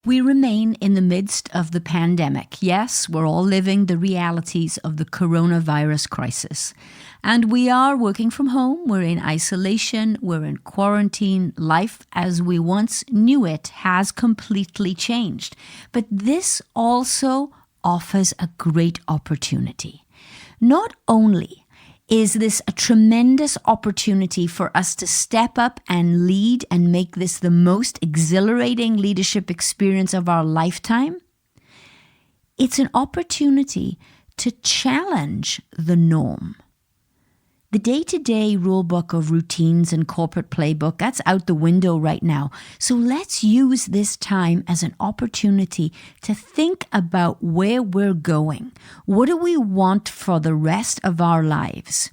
We remain in the midst of the pandemic. Yes, we're all living the realities of the coronavirus crisis. And we are working from home, we're in isolation, we're in quarantine. Life as we once knew it has completely changed. But this also offers a great opportunity. Not only is this a tremendous opportunity for us to step up and lead and make this the most exhilarating leadership experience of our lifetime, it's an opportunity to challenge the norm. The day-to-day rulebook of routines and corporate playbook, that's out the window right now. So let's use this time as an opportunity to think about where we're going. What do we want for the rest of our lives?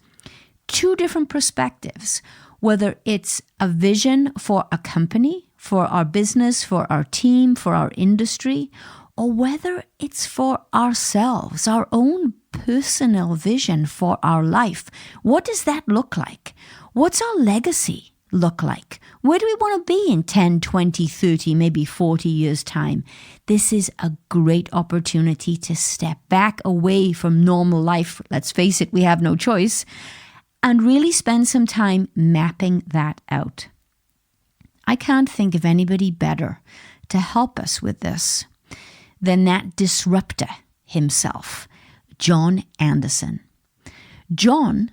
Two different perspectives, whether it's a vision for a company, for our business, for our team, for our industry, or whether it's for ourselves, our own personal vision for our life. What does that look like? What's our legacy look like? Where do we want to be in 10, 20, 30, maybe 40 years' time? This is a great opportunity to step back away from normal life. Let's face it, we have no choice. And really spend some time mapping that out. I can't think of anybody better to help us with this than that disruptor himself, John Anderson. John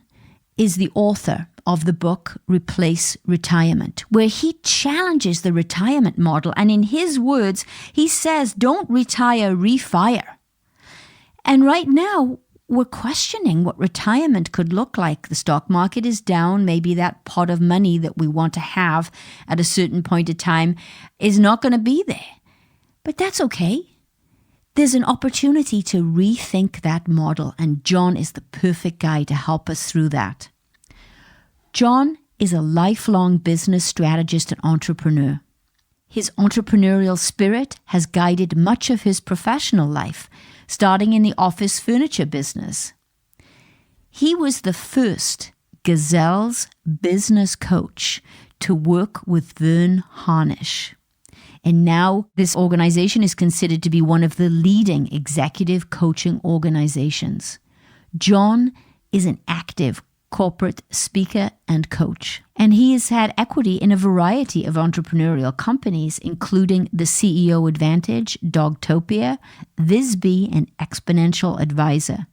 is the author of the book Replace Retirement, where he challenges the retirement model. And in his words, he says, don't retire, refire. And right now, we're questioning what retirement could look like. The stock market is down. Maybe that pot of money that we want to have at a certain point of time is not going to be there. But that's okay. There's an opportunity to rethink that model, and John is the perfect guy to help us through that. John is a lifelong business strategist and entrepreneur. His entrepreneurial spirit has guided much of his professional life, starting in the office furniture business. He was the first Gazelle's business coach to work with Vern Harnish. And now this organization is considered to be one of the leading executive coaching organizations. John is an active corporate speaker and coach, and he has had equity in a variety of entrepreneurial companies, including the CEO Advantage, Dogtopia, Visby, and Exponential Advisor.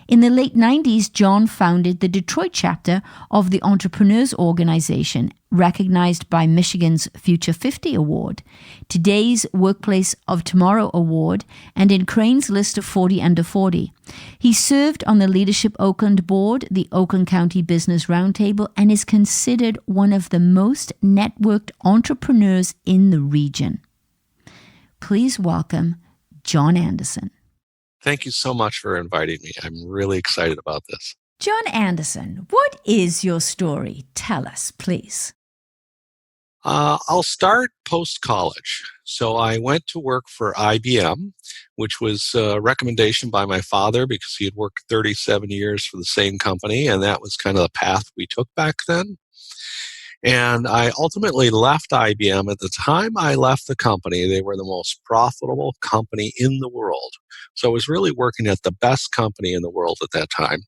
In the late 90s, John founded the Detroit chapter of the Entrepreneurs Organization, recognized by Michigan's Future 50 Award, today's Workplace of Tomorrow Award, and in Crane's list of 40 under 40. He served on the Leadership Oakland Board, the Oakland County Business Roundtable, and is considered one of the most networked entrepreneurs in the region. Please welcome John Anderson. Thank you so much for inviting me. I'm really excited about this. John Anderson, what is your story? Tell us, please. I'll start post-college. So I went to work for IBM, which was a recommendation by my father because he had worked 37 years for the same company, and that was kind of the path we took back then. And I ultimately left IBM. At the time I left the company, they were the most profitable company in the world. So I was really working at the best company in the world at that time.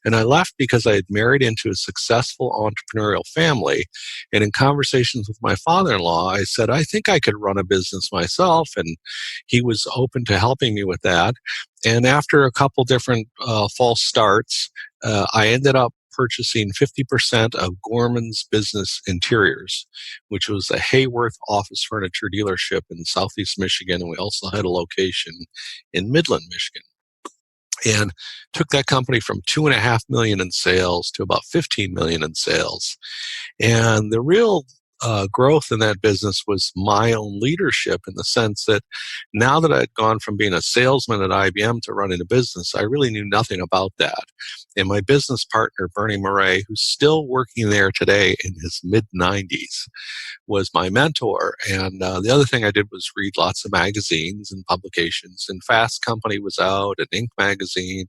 And I left because I had married into a successful entrepreneurial family. And in conversations with my father-in-law, I said, I think I could run a business myself. And he was open to helping me with that. And after a couple different false starts, I ended up purchasing 50% of Gorman's Business Interiors, which was a Hayworth office furniture dealership in Southeast Michigan. And we also had a location in Midland, Michigan. And took that company from $2.5 million in sales to about $15 million in sales. And the real growth in that business was my own leadership, in the sense that now that I'd gone from being a salesman at IBM to running a business, I really knew nothing about that. And my business partner, Bernie Murray, who's still working there today in his mid-90s, was my mentor. And the other thing I did was read lots of magazines and publications. And Fast Company was out, and Inc. magazine.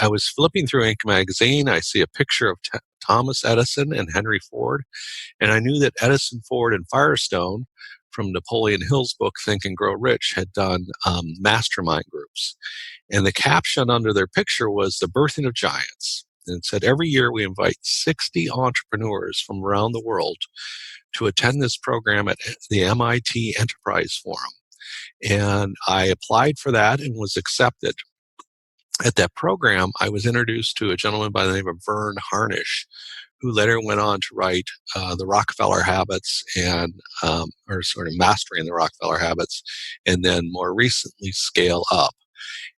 I was flipping through Inc. magazine. I see a picture of Thomas Edison and Henry Ford. And I knew that Edison, Ford, and Firestone from Napoleon Hill's book, Think and Grow Rich, had done mastermind groups. And the caption under their picture was The Birthing of Giants. And it said, every year we invite 60 entrepreneurs from around the world to attend this program at the MIT Enterprise Forum. And I applied for that and was accepted. At that program, I was introduced to a gentleman by the name of Vern Harnish, who later went on to write The Rockefeller Habits or sort of Mastering the Rockefeller Habits, and then more recently Scale Up.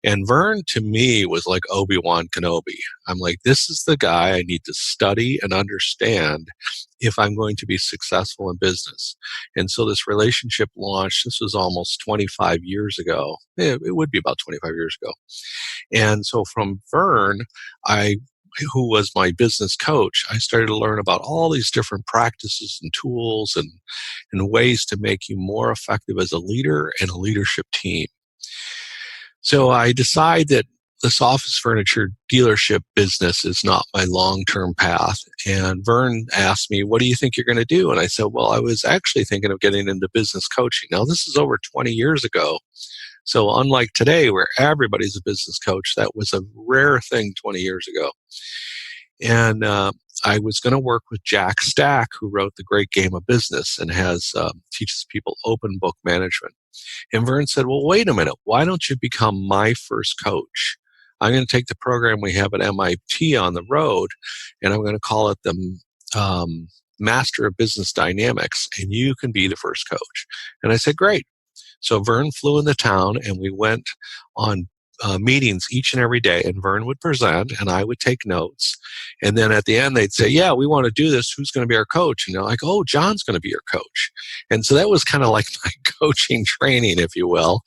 And Vern, to me, was like Obi-Wan Kenobi. I'm like, this is the guy I need to study and understand if I'm going to be successful in business. And so this relationship launched. This was almost 25 years ago. It would be about 25 years ago. And so from Vern, who was my business coach, I started to learn about all these different practices and tools and ways to make you more effective as a leader and a leadership team. So I decide that this office furniture dealership business is not my long-term path. And Vern asked me, what do you think you're going to do? And I said, well, I was actually thinking of getting into business coaching. Now, this is over 20 years ago. So unlike today, where everybody's a business coach, that was a rare thing 20 years ago. And I was going to work with Jack Stack, who wrote The Great Game of Business and teaches people open book management. And Vern said, well, wait a minute. Why don't you become my first coach? I'm going to take the program we have at MIT on the road, and I'm going to call it the Master of Business Dynamics, and you can be the first coach. And I said, great. So Vern flew into town, and we went on meetings each and every day, and Vern would present and I would take notes. And then at the end they'd say, yeah, we want to do this. Who's going to be our coach? And they're like, oh, John's going to be your coach. And so that was kind of like my coaching training, if you will.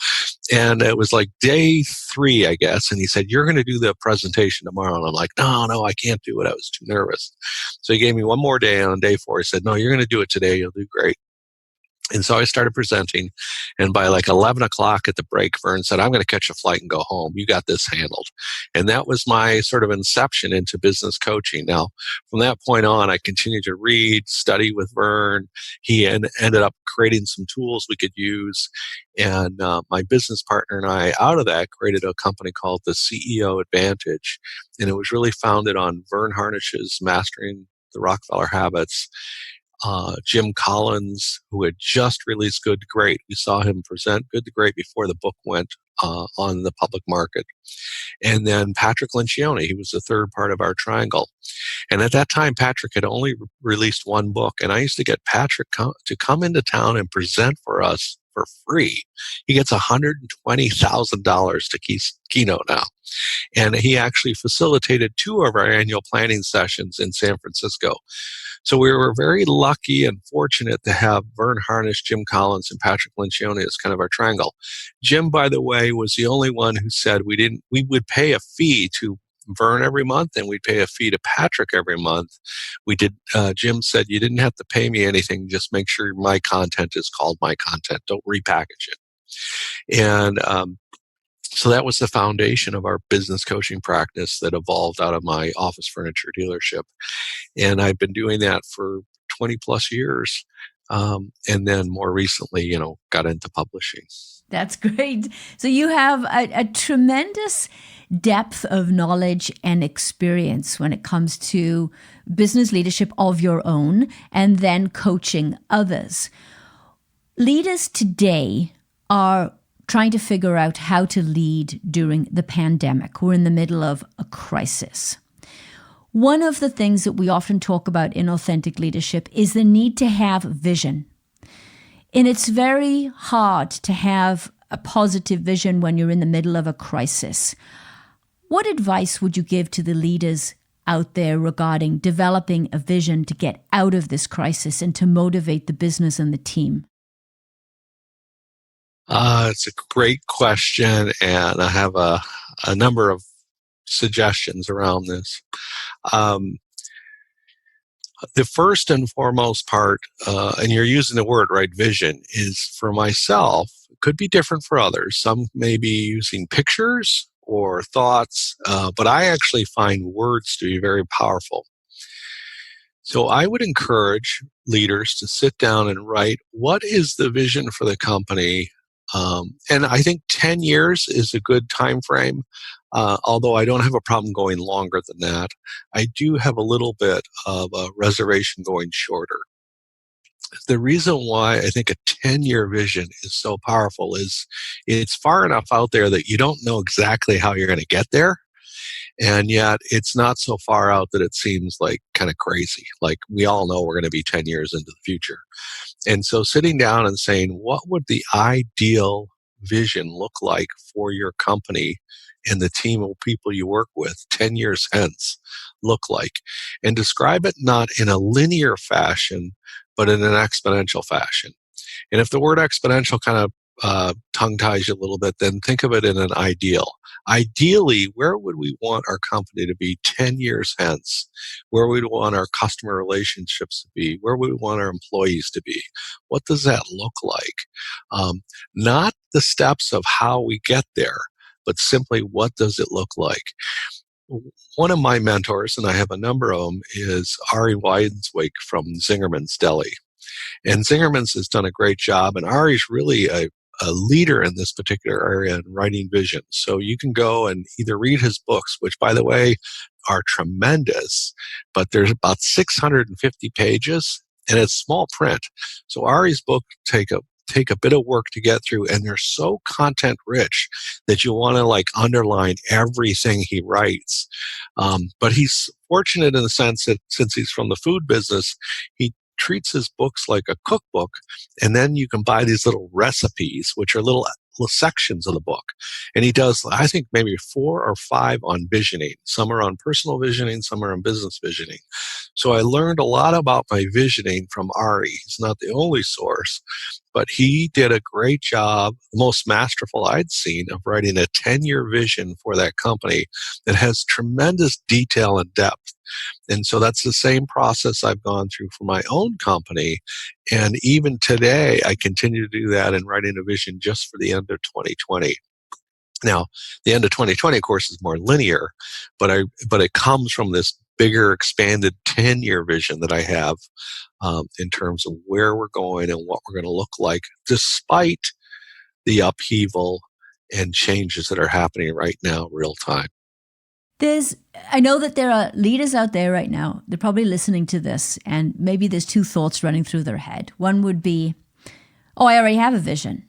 And it was like day 3, I guess. And he said, you're going to do the presentation tomorrow. And I'm like, no, I can't do it. I was too nervous. So he gave me one more day. And on day 4, he said, no, you're going to do it today. You'll do great. And so I started presenting, and by like 11 o'clock at the break, Vern said, I'm going to catch a flight and go home. You got this handled. And that was my sort of inception into business coaching. Now, from that point on, I continued to read, study with Vern. He ended up creating some tools we could use. And my business partner and I, out of that, created a company called the CEO Advantage. And it was really founded on Vern Harnish's Mastering the Rockefeller Habits. Jim Collins, who had just released Good to Great. We saw him present Good to Great before the book went on the public market. And then Patrick Lencioni, he was the third part of our triangle. And at that time, Patrick had only released one book, and I used to get Patrick to come into town and present for us for free. He gets $120,000 to keynote now. And he actually facilitated 2 of our annual planning sessions in San Francisco. So we were very lucky and fortunate to have Vern Harnish, Jim Collins, and Patrick Lencioni as kind of our triangle. Jim, by the way, was the only one who said we would pay a fee to Vern every month, and we'd pay a fee to Patrick every month. Jim said, you didn't have to pay me anything. Just make sure my content is called my content. Don't repackage it. And so that was the foundation of our business coaching practice that evolved out of my office furniture dealership. And I've been doing that for 20 plus years. And then more recently, got into publishing. That's great. So you have a tremendous depth of knowledge and experience when it comes to business leadership of your own and then coaching others. Leaders today are trying to figure out how to lead during the pandemic. We're in the middle of a crisis. One of the things that we often talk about in authentic leadership is the need to have vision. And it's very hard to have a positive vision when you're in the middle of a crisis. What advice would you give to the leaders out there regarding developing a vision to get out of this crisis and to motivate the business and the team? It's a great question, and I have a number of suggestions around this. The first and foremost part, and you're using the word, right, vision, is for myself, it could be different for others. Some may be using pictures or thoughts, but I actually find words to be very powerful. So I would encourage leaders to sit down and write, what is the vision for the company? And I think 10 years is a good time frame. Although I don't have a problem going longer than that. I do have a little bit of a reservation going shorter. The reason why I think a 10-year vision is so powerful is it's far enough out there that you don't know exactly how you're going to get there. And yet it's not so far out that it seems like kind of crazy. Like we all know we're going to be 10 years into the future. And so sitting down and saying, what would the ideal vision look like for your company and the team of people you work with 10 years hence look like? And describe it not in a linear fashion, but in an exponential fashion. And if the word exponential kind of tongue ties you a little bit, then think of it in an ideal. Ideally, where would we want our company to be 10 years hence? Where would we want our customer relationships to be? Where would we want our employees to be? What does that look like? Not the steps of how we get there, but simply what does it look like? One of my mentors, and I have a number of them, is Ari Weidenswijk from Zingerman's Deli. And Zingerman's has done a great job, and Ari's really a leader in this particular area in writing vision. So you can go and either read his books, which, by the way, are tremendous, but there's about 650 pages, and it's small print. So Ari's book take a bit of work to get through, and they're so content rich that you want to like underline everything he writes. But he's fortunate in the sense that since he's from the food business, he treats his books like a cookbook, and then you can buy these little recipes, which are little sections of the book. And he does, I think, maybe 4 or 5 on visioning. Some are on personal visioning, some are on business visioning. So I learned a lot about my visioning from Ari. He's not the only source, but he did a great job, the most masterful I'd seen, of writing a 10-year vision for that company that has tremendous detail and depth. And so that's the same process I've gone through for my own company. And even today, I continue to do that in writing a vision just for the end of 2020. Now, the end of 2020, of course, is more linear, but it comes from this bigger, expanded 10-year vision that I have in terms of where we're going and what we're going to look like, despite the upheaval and changes that are happening right now, real time. I know that there are leaders out there right now, they're probably listening to this, and maybe there's 2 thoughts running through their head. One would be, I already have a vision.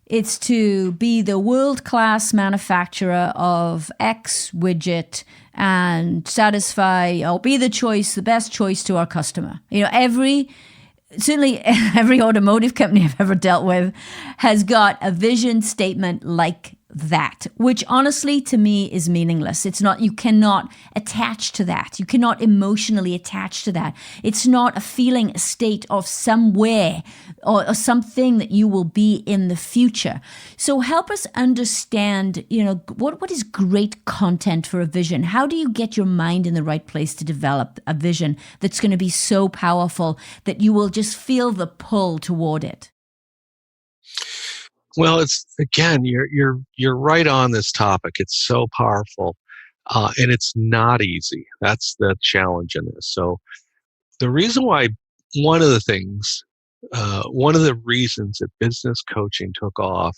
It's to be the world-class manufacturer of X widget and satisfy, be the best choice to our customer. Certainly every automotive company I've ever dealt with has got a vision statement like that, which honestly to me is meaningless. It's not, you cannot attach to that. You cannot emotionally attach to that. It's not a feeling, a state of somewhere or something that you will be in the future. So help us understand, what is great content for a vision? How do you get your mind in the right place to develop a vision that's going to be so powerful that you will just feel the pull toward it? Well, it's again, you're right on this topic. It's so powerful, and it's not easy. That's the challenge in this. So the reason why, one of the reasons that business coaching took off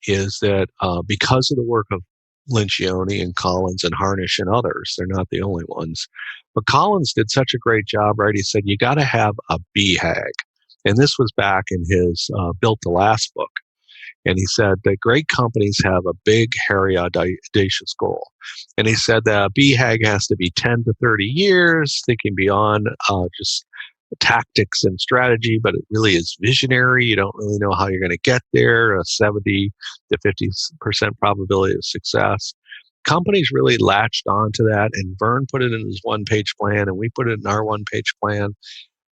is that because of the work of Lencioni and Collins and Harnish and others, they're not the only ones. But Collins did such a great job, right? He said, you got to have a BHAG. And this was back in his Built to Last book. And he said that great companies have a big, hairy, audacious goal. And he said that BHAG has to be 10 to 30 years, thinking beyond just tactics and strategy, but it really is visionary. You don't really know how you're going to get there, a 70 to 50% probability of success. Companies really latched onto that, and Vern put it in his one-page plan, and we put it in our one-page plan.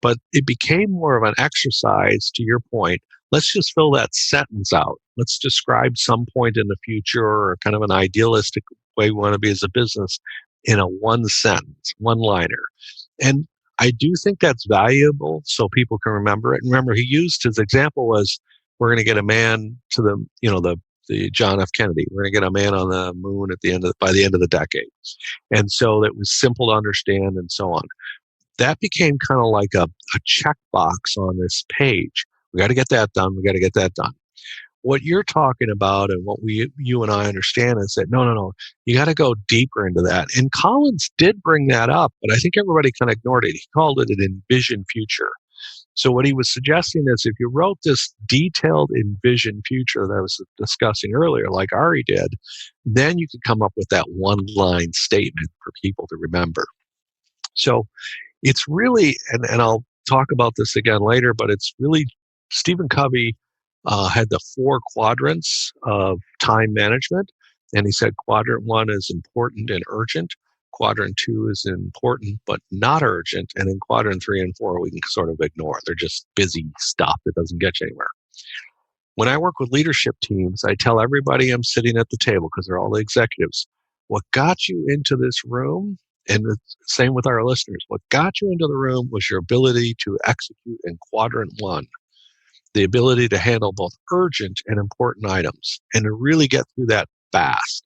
But it became more of an exercise, to your point. Let's just fill that sentence out. Let's describe some point in the future or kind of an idealistic way we want to be as a business in a one sentence, one-liner. And I do think that's valuable so people can remember it. And remember, he used his example was, we're going to get a man to the John F. Kennedy. We're going to get a man on the moon by the end of the decade. And so that was simple to understand and so on. that became kind of like a checkbox on this page. We got to get that done. We got to get that done. What you're talking about and what you and I understand is that no, you got to go deeper into that. And Collins did bring that up, but I think everybody kind of ignored it. He called it an envisioned future. So what he was suggesting is if you wrote this detailed envisioned future that I was discussing earlier, like Ari did, then you could come up with that one-line statement for people to remember. So it's really, and I'll talk about this again later, but it's really Stephen Covey had the 4 quadrants of time management. And he said quadrant 1 is important and urgent. Quadrant 2 is important but not urgent. And in quadrant 3 and 4, we can sort of ignore. They're just busy stuff that doesn't get you anywhere. When I work with leadership teams, I tell everybody I'm sitting at the table, because they're all the executives, what got you into this room, and the same with our listeners, what got you into the room was your ability to execute in quadrant 1. The ability to handle both urgent and important items, and to really get through that fast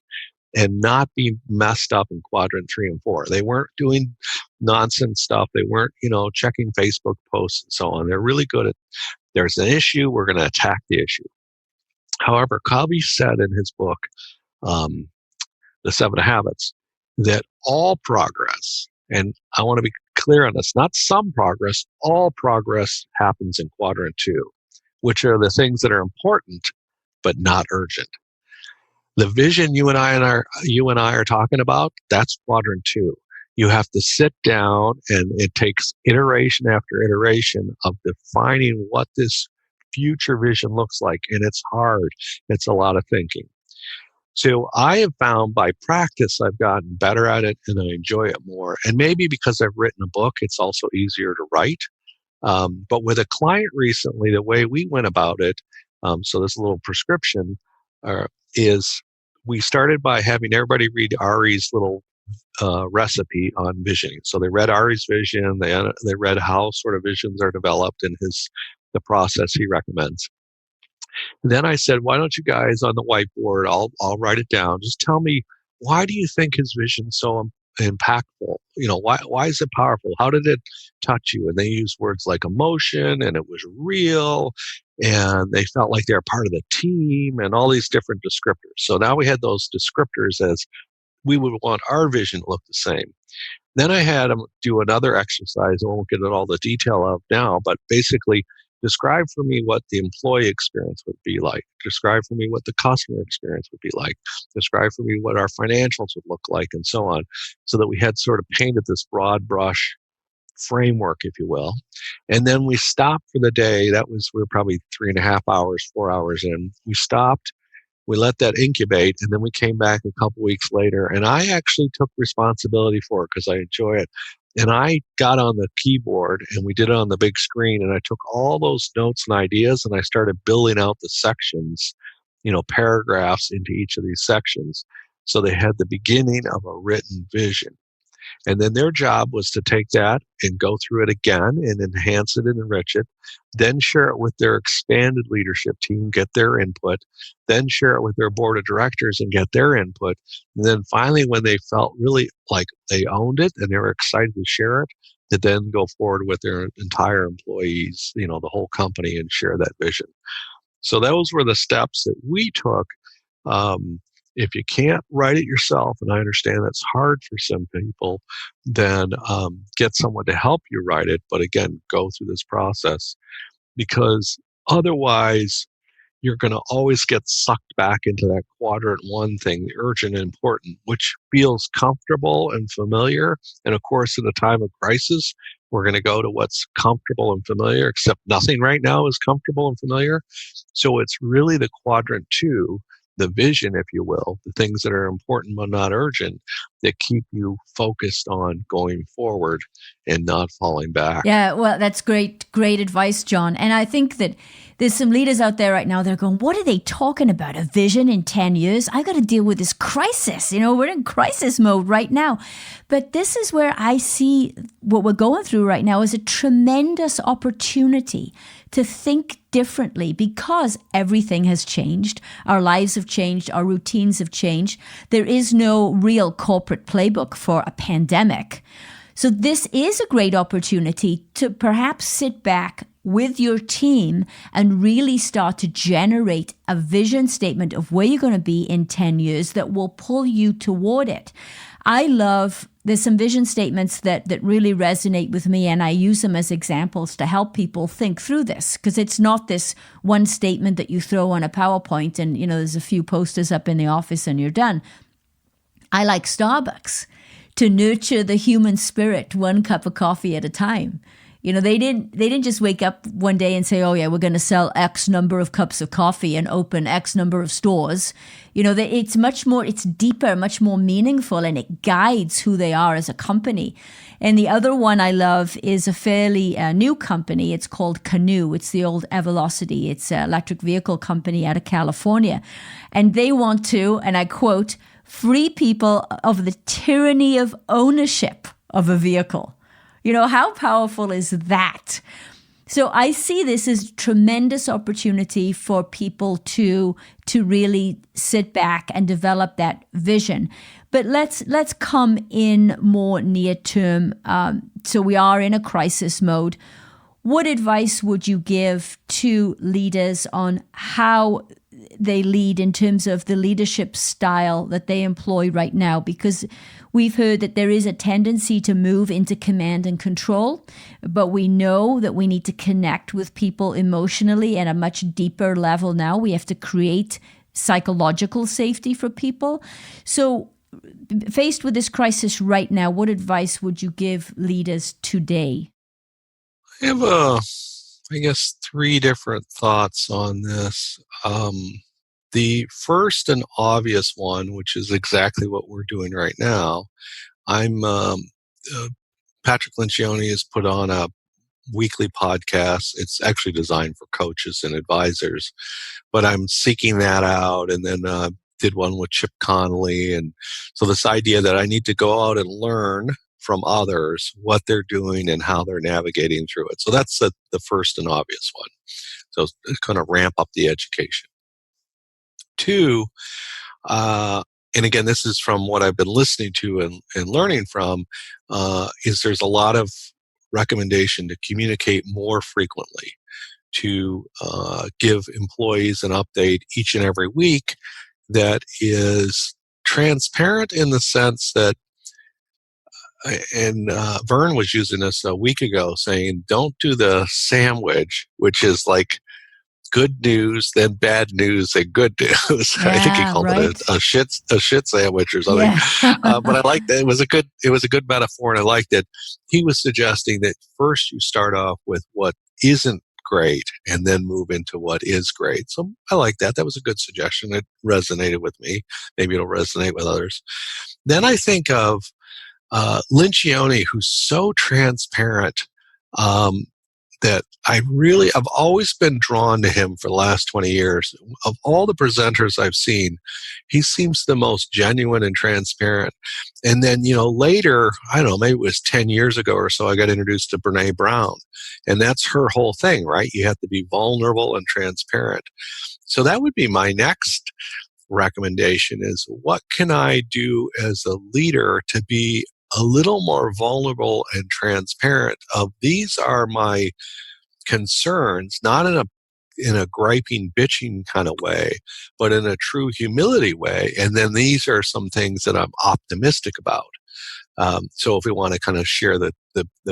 and not be messed up in quadrant 3 and 4. They weren't doing nonsense stuff. They weren't, checking Facebook posts and so on. They're really good at, there's an issue, we're going to attack the issue. However, Covey said in his book, The 7 Habits, that all progress, and I want to be clear on this, not some progress, all progress happens in quadrant 2. Which are the things that are important but not urgent. The vision you and I are talking about, that's quadrant 2. You have to sit down, and it takes iteration after iteration of defining what this future vision looks like, and it's hard. It's a lot of thinking. So I have found by practice, I've gotten better at it, and I enjoy it more. And maybe because I've written a book, it's also easier to write. But with a client recently, the way we went about it, so this little prescription is we started by having everybody read Ari's little recipe on visioning. So they read Ari's vision, they read how sort of visions are developed and the process he recommends. Then I said, why don't you guys on the whiteboard, I'll write it down. Just tell me, why do you think his vision's so impactful? Why is it powerful? How did it touch you? And they used words like emotion, and it was real, and they felt like they were part of the team, and all these different descriptors. So now we had those descriptors as we would want our vision to look the same. Then I had them do another exercise. I won't get into all the detail of now, but basically describe for me what the employee experience would be like. Describe for me what the customer experience would be like. Describe for me what our financials would look like, and so on, so that we had sort of painted this broad brush framework, if you will. And then we stopped for the day. We were probably 3.5 hours, 4 hours in. We stopped. We let that incubate, and then we came back a couple weeks later, and I actually took responsibility for it because I enjoy it. And I got on the keyboard, and we did it on the big screen, and I took all those notes and ideas, and I started building out the sections, paragraphs into each of these sections. So they had the beginning of a written vision. And then their job was to take that and go through it again and enhance it and enrich it, then share it with their expanded leadership team, get their input, then share it with their board of directors and get their input. And then finally, when they felt really like they owned it and they were excited to share it, to then go forward with their entire employees, the whole company, and share that vision. So those were the steps that we took. If you can't write it yourself, and I understand that's hard for some people, then get someone to help you write it. But again, go through this process, because otherwise you're going to always get sucked back into that quadrant 1 thing, the urgent and important, which feels comfortable and familiar. And of course, in a time of crisis, we're going to go to what's comfortable and familiar, except nothing right now is comfortable and familiar. So it's really the quadrant 2, the vision, if you will, the things that are important but not urgent, that keep you focused on going forward and not falling back. Yeah, well, that's great advice, John. And I think that there's some leaders out there right now, they're going, what are they talking about? A vision in 10 years? I got to deal with this crisis. We're in crisis mode right now. But this is where I see what we're going through right now is a tremendous opportunity to think differently, because everything has changed. Our lives have changed. Our routines have changed. There is no real corporate playbook for a pandemic. So this is a great opportunity to perhaps sit back with your team and really start to generate a vision statement of where you're going to be in 10 years that will pull you toward it. There's some vision statements that really resonate with me, and I use them as examples to help people think through this, because it's not this one statement that you throw on a PowerPoint and, there's a few posters up in the office and you're done. I like Starbucks to nurture the human spirit one cup of coffee at a time. They didn't just wake up one day and say, oh yeah, we're going to sell X number of cups of coffee and open X number of stores. It's deeper, much more meaningful, and it guides who they are as a company. And the other one I love is a fairly new company. It's called Canoe. It's the old Evolocity. It's an electric vehicle company out of California. And they want to, and I quote, free people of the tyranny of ownership of a vehicle. How powerful is that? So I see this as a tremendous opportunity for people to really sit back and develop that vision. But let's come in more near term. So we are in a crisis mode. What advice would you give to leaders on how they lead in terms of the leadership style that they employ right now? Because we've heard that there is a tendency to move into command and control, but we know that we need to connect with people emotionally at a much deeper level now. We have to create psychological safety for people. So faced with this crisis right now, what advice would you give leaders today? I have, I guess, three different thoughts on this. The first and obvious one, which is exactly what we're doing right now, Patrick Lencioni has put on a weekly podcast. It's actually designed for coaches and advisors, but I'm seeking that out, and then did one with Chip Connolly. And so this idea that I need to go out and learn from others what they're doing and how they're navigating through it. So that's the first and obvious one. So it's going to ramp up the education. Two, and again, this is from what I've been listening to and learning from, is there's a lot of recommendation to communicate more frequently, to give employees an update each and every week that is transparent in the sense that, and Vern was using this a week ago, saying, don't do the sandwich, which is like good news, then bad news, and good news. Yeah, I think he called it a shit sandwich or something. Yeah. But I liked that. It was a good metaphor, and I liked it. He was suggesting that first you start off with what isn't great and then move into what is great. So I like that. That was a good suggestion. It resonated with me. Maybe it'll resonate with others. Then I think of Lencioni, who's so transparent, that I've always been drawn to him for the last 20 years. Of all the presenters I've seen, he seems the most genuine and transparent. And then, later, I don't know, maybe it was 10 years ago or so, I got introduced to Brene Brown. And that's her whole thing, right? You have to be vulnerable and transparent. So that would be my next recommendation, is what can I do as a leader to be a little more vulnerable and transparent of these are my concerns, not in a griping, bitching kind of way, but in a true humility way. And then these are some things that I'm optimistic about. So if we want to kind of share the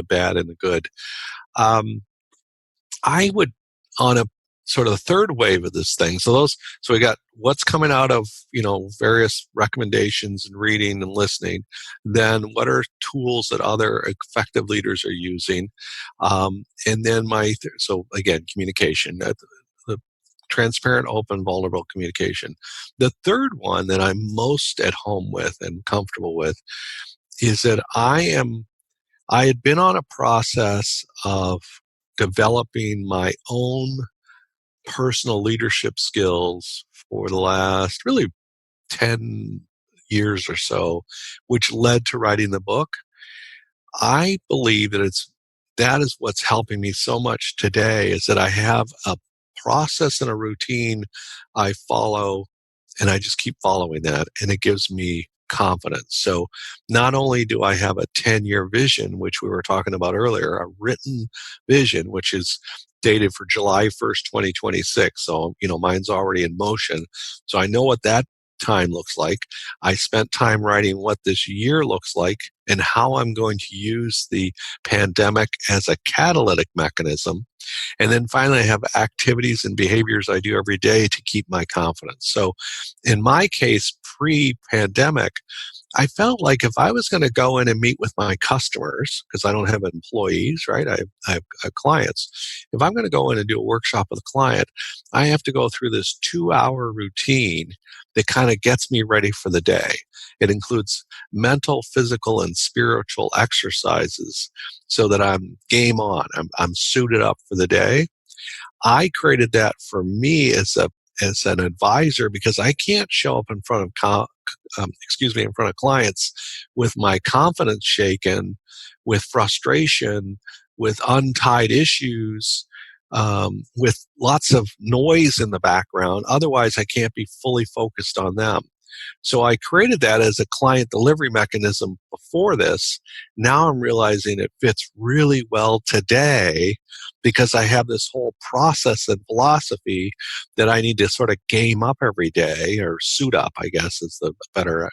bad and the good, I would, on a sort of the third wave of this thing. So we got what's coming out of, various recommendations and reading and listening. Then what are tools that other effective leaders are using? And then so again, communication, the transparent, open, vulnerable communication. The third one that I'm most at home with and comfortable with is that I had been on a process of developing my own personal leadership skills for the last really 10 years or so, which led to writing the book. I believe that is what's helping me so much today, is that I have a process and a routine I follow, and I just keep following that, and it gives me confidence. So not only do I have a 10-year vision, which we were talking about earlier, a written vision, which is dated for July 1st, 2026. So, mine's already in motion. So I know what that time looks like. I spent time writing what this year looks like and how I'm going to use the pandemic as a catalytic mechanism. And then finally, I have activities and behaviors I do every day to keep my confidence. So in my case, pre-pandemic, I felt like if I was going to go in and meet with my customers, because I don't have employees, right? I have clients. If I'm going to go in and do a workshop with a client, I have to go through this 2-hour routine that kind of gets me ready for the day. It includes mental, physical, and spiritual exercises so that I'm game on. I'm suited up for the day. I created that for me as an advisor because I can't show up in front of in front of clients with my confidence shaken, with frustration, with untied issues, with lots of noise in the background. Otherwise, I can't be fully focused on them. So I created that as a client delivery mechanism before this. Now I'm realizing it fits really well today because I have this whole process and philosophy that I need to sort of game up every day, or suit up, I guess is the better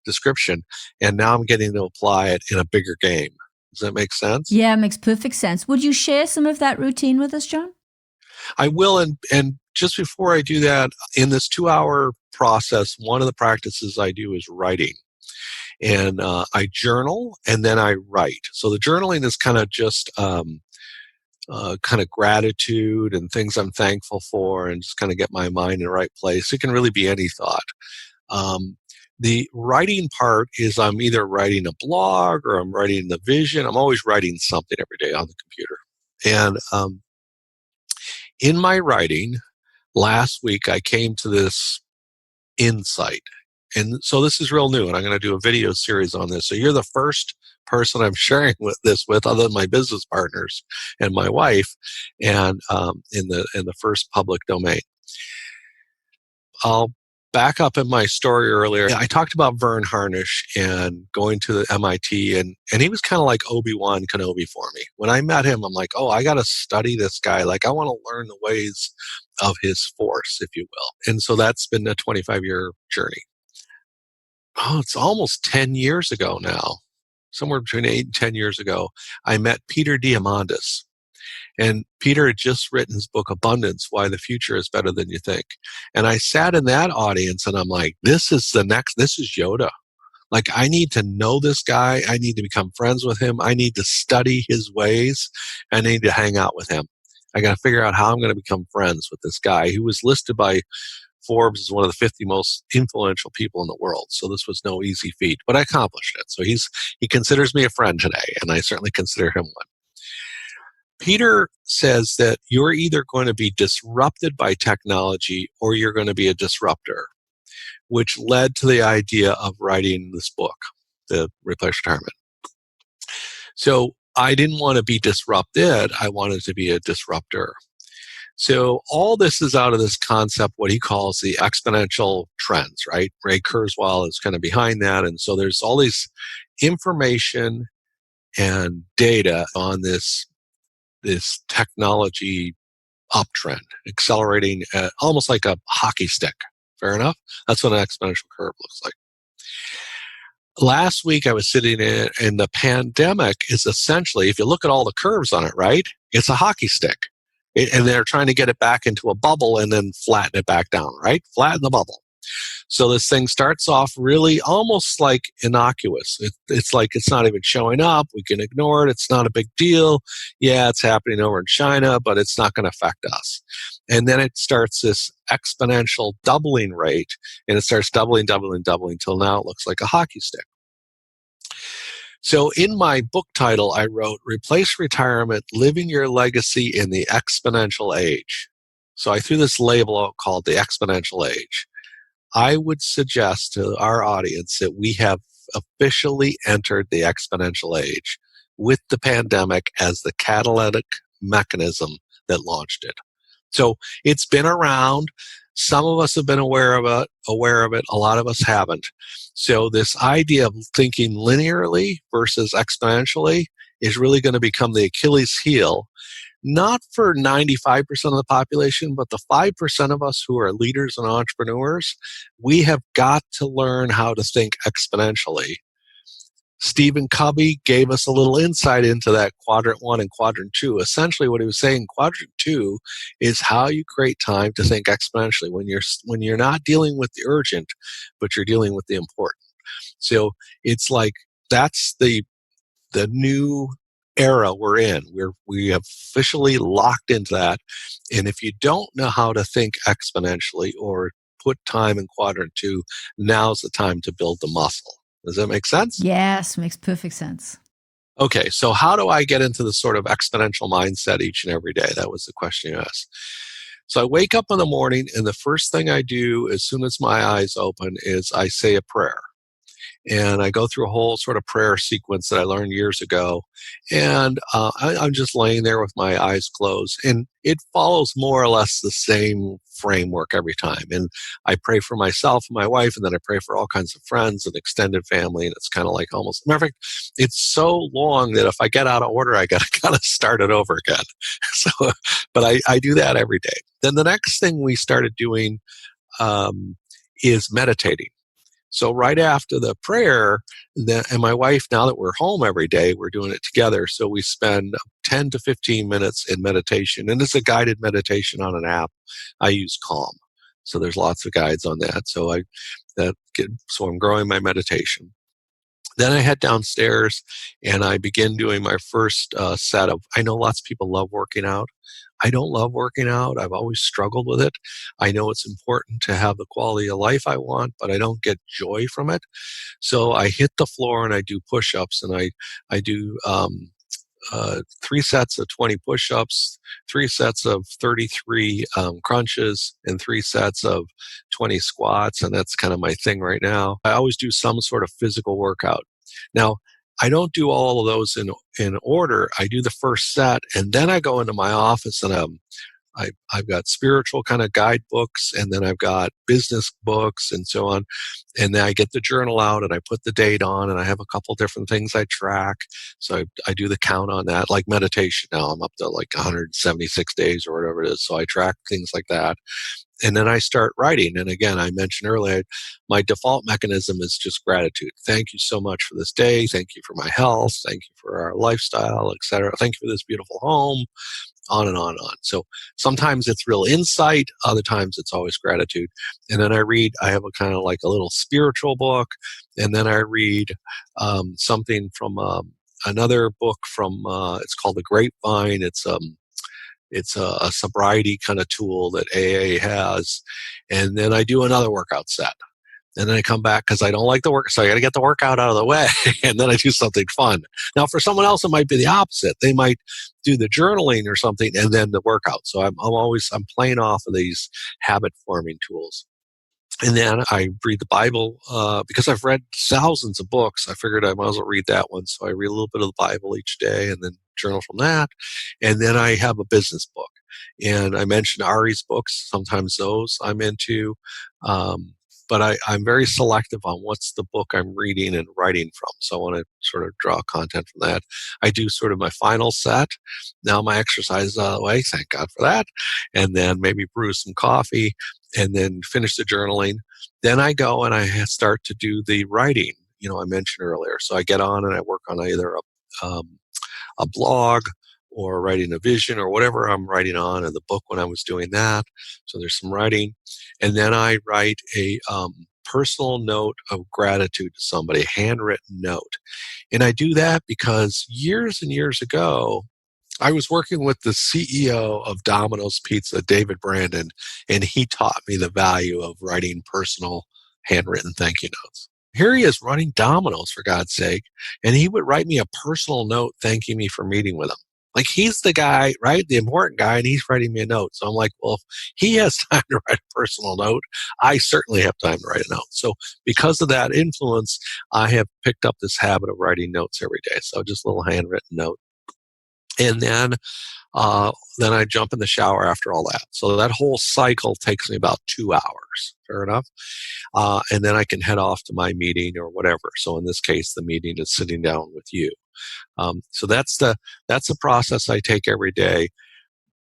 description. And now I'm getting to apply it in a bigger game. Does that make sense? Yeah, it makes perfect sense. Would you share some of that routine with us, John? I will. And just before I do that, in this 2-hour process, one of the practices I do is writing. And I journal and then I write. So the journaling is kind of just kind of gratitude and things I'm thankful for, and just kind of get my mind in the right place. It can really be any thought. The writing part is I'm either writing a blog or I'm writing the vision. I'm always writing something every day on the computer. And in my writing, last week I came to this insight. And so this is real new, and I'm going to do a video series on this. So you're the first person I'm sharing this with, other than my business partners and my wife, and in the first public domain. I'll back up in my story earlier. I talked about Vern Harnish and going to the MIT, and he was kind of like Obi-Wan Kenobi for me. When I met him, I'm like, oh, I got to study this guy. Like, I want to learn the ways of his force, if you will. And so that's been a 25-year journey. Oh, it's almost 10 years ago now. Somewhere between 8 and 10 years ago, I met Peter Diamandis. And Peter had just written his book, Abundance, Why the Future is Better Than You Think. And I sat in that audience and I'm like, this is Yoda. Like, I need to know this guy. I need to become friends with him. I need to study his ways. I need to hang out with him. I got to figure out how I'm going to become friends with this guy who was listed by Forbes as one of the 50 most influential people in the world. So this was no easy feat, but I accomplished it. So he considers me a friend today, and I certainly consider him one. Peter says that you're either going to be disrupted by technology or you're going to be a disruptor, which led to the idea of writing this book, The Replace Retirement. So I didn't want to be disrupted. I wanted to be a disruptor. So all this is out of this concept, what he calls the exponential trends, right? Ray Kurzweil is kind of behind that. And so there's all these information and data on this technology uptrend, accelerating almost like a hockey stick. Fair enough? That's what an exponential curve looks like. Last week I was sitting in, and the pandemic is essentially, if you look at all the curves on it, right? It's a hockey stick. And they're trying to get it back into a bubble and then flatten it back down, right? Flatten the bubble. So this thing starts off really almost like innocuous. It's like it's not even showing up. We can ignore it. It's not a big deal. Yeah, it's happening over in China, but it's not going to affect us. And then it starts this exponential doubling rate, and it starts doubling till now it looks like a hockey stick. So in my book title, I wrote, Replace Retirement, Living Your Legacy in the Exponential Age. So I threw this label out called the Exponential Age. I would suggest to our audience that we have officially entered the exponential age with the pandemic as the catalytic mechanism that launched it. So it's been around. Some of us have been aware of it. A lot of us haven't. So this idea of thinking linearly versus exponentially is really going to become the Achilles heel, not for 95% of the population, but the 5% of us who are leaders and entrepreneurs. We have got to learn how to think exponentially. Stephen Covey gave us a little insight into that quadrant 1 and quadrant 2. Essentially, what he was saying, quadrant 2 is how you create time to think exponentially when you're not dealing with the urgent, but you're dealing with the important. So it's like that's the new era we're in. We have officially locked into that. And if you don't know how to think exponentially or put time in quadrant 2, now's the time to build the muscle. Does that make sense? Yes, makes perfect sense. Okay, so how do I get into the sort of exponential mindset each and every day? That was the question you asked. So I wake up in the morning, and the first thing I do as soon as my eyes open is I say a prayer. And I go through a whole sort of prayer sequence that I learned years ago. And I'm just laying there with my eyes closed. And it follows more or less the same framework every time. And I pray for myself and my wife, and then I pray for all kinds of friends and extended family. And it's kind of like almost, matter of fact, it's so long that if I get out of order, I got to kind of start it over again. So, but I do that every day. Then the next thing we started doing is meditating. So right after the prayer, and my wife, now that we're home every day, we're doing it together. So we spend 10 to 15 minutes in meditation. And it's a guided meditation on an app. I use Calm. So there's lots of guides on that. So I'm growing my meditation. Then I head downstairs and I begin doing my first set of, I know lots of people love working out. I don't love working out. I've always struggled with it. I know it's important to have the quality of life I want, but I don't get joy from it. So I hit the floor and I do push-ups, and I do 3 sets of 20 push-ups, 3 sets of 33 crunches, and 3 sets of 20 squats, and that's kind of my thing right now. I always do some sort of physical workout. Now, I don't do all of those in order. I do the first set, and then I go into my office, and I've got spiritual kind of guidebooks, and then I've got business books and so on. And then I get the journal out and I put the date on, and I have a couple different things I track. So I do the count on that, like meditation. Now I'm up to like 176 days or whatever it is. So I track things like that. And then I start writing. And again, I mentioned earlier, my default mechanism is just gratitude. Thank you so much for this day. Thank you for my health. Thank you for our lifestyle, et cetera. Thank you for this beautiful home. On and on and on. So sometimes it's real insight, other times it's always gratitude. And then I have a kind of like a little spiritual book, and then I read something from another book from, it's called The Grapevine. It's a sobriety kind of tool that AA has. And then I do another workout set. And then I come back because I don't like the work. So I got to get the workout out of the way. And then I do something fun. Now, for someone else, it might be the opposite. They might do the journaling or something and then the workout. So I'm playing off of these habit forming tools. And then I read the Bible because I've read thousands of books. I figured I might as well read that one. So I read a little bit of the Bible each day and then journal from that. And then I have a business book. And I mentioned Ari's books. Sometimes those I'm into. But I'm very selective on what's the book I'm reading and writing from. So I want to sort of draw content from that. I do sort of my final set. Now my exercise is out of the way. Thank God for that. And then maybe brew some coffee and then finish the journaling. Then I go and I start to do the writing, I mentioned earlier. So I get on and I work on either a blog or writing a vision or whatever I'm writing on, and the book when I was doing that. So there's some writing. And then I write a personal note of gratitude to somebody, a handwritten note. And I do that because years and years ago, I was working with the CEO of Domino's Pizza, David Brandon, and he taught me the value of writing personal handwritten thank you notes. Here he is running Domino's, for God's sake, and he would write me a personal note thanking me for meeting with him. Like, he's the guy, right? The important guy, and he's writing me a note. So I'm like, well, if he has time to write a personal note, I certainly have time to write a note. So because of that influence, I have picked up this habit of writing notes every day. So just a little handwritten note. And then I jump in the shower after all that. So that whole cycle takes me about 2 hours. Fair enough. And then I can head off to my meeting or whatever. So in this case, the meeting is sitting down with you. So that's the process I take every day.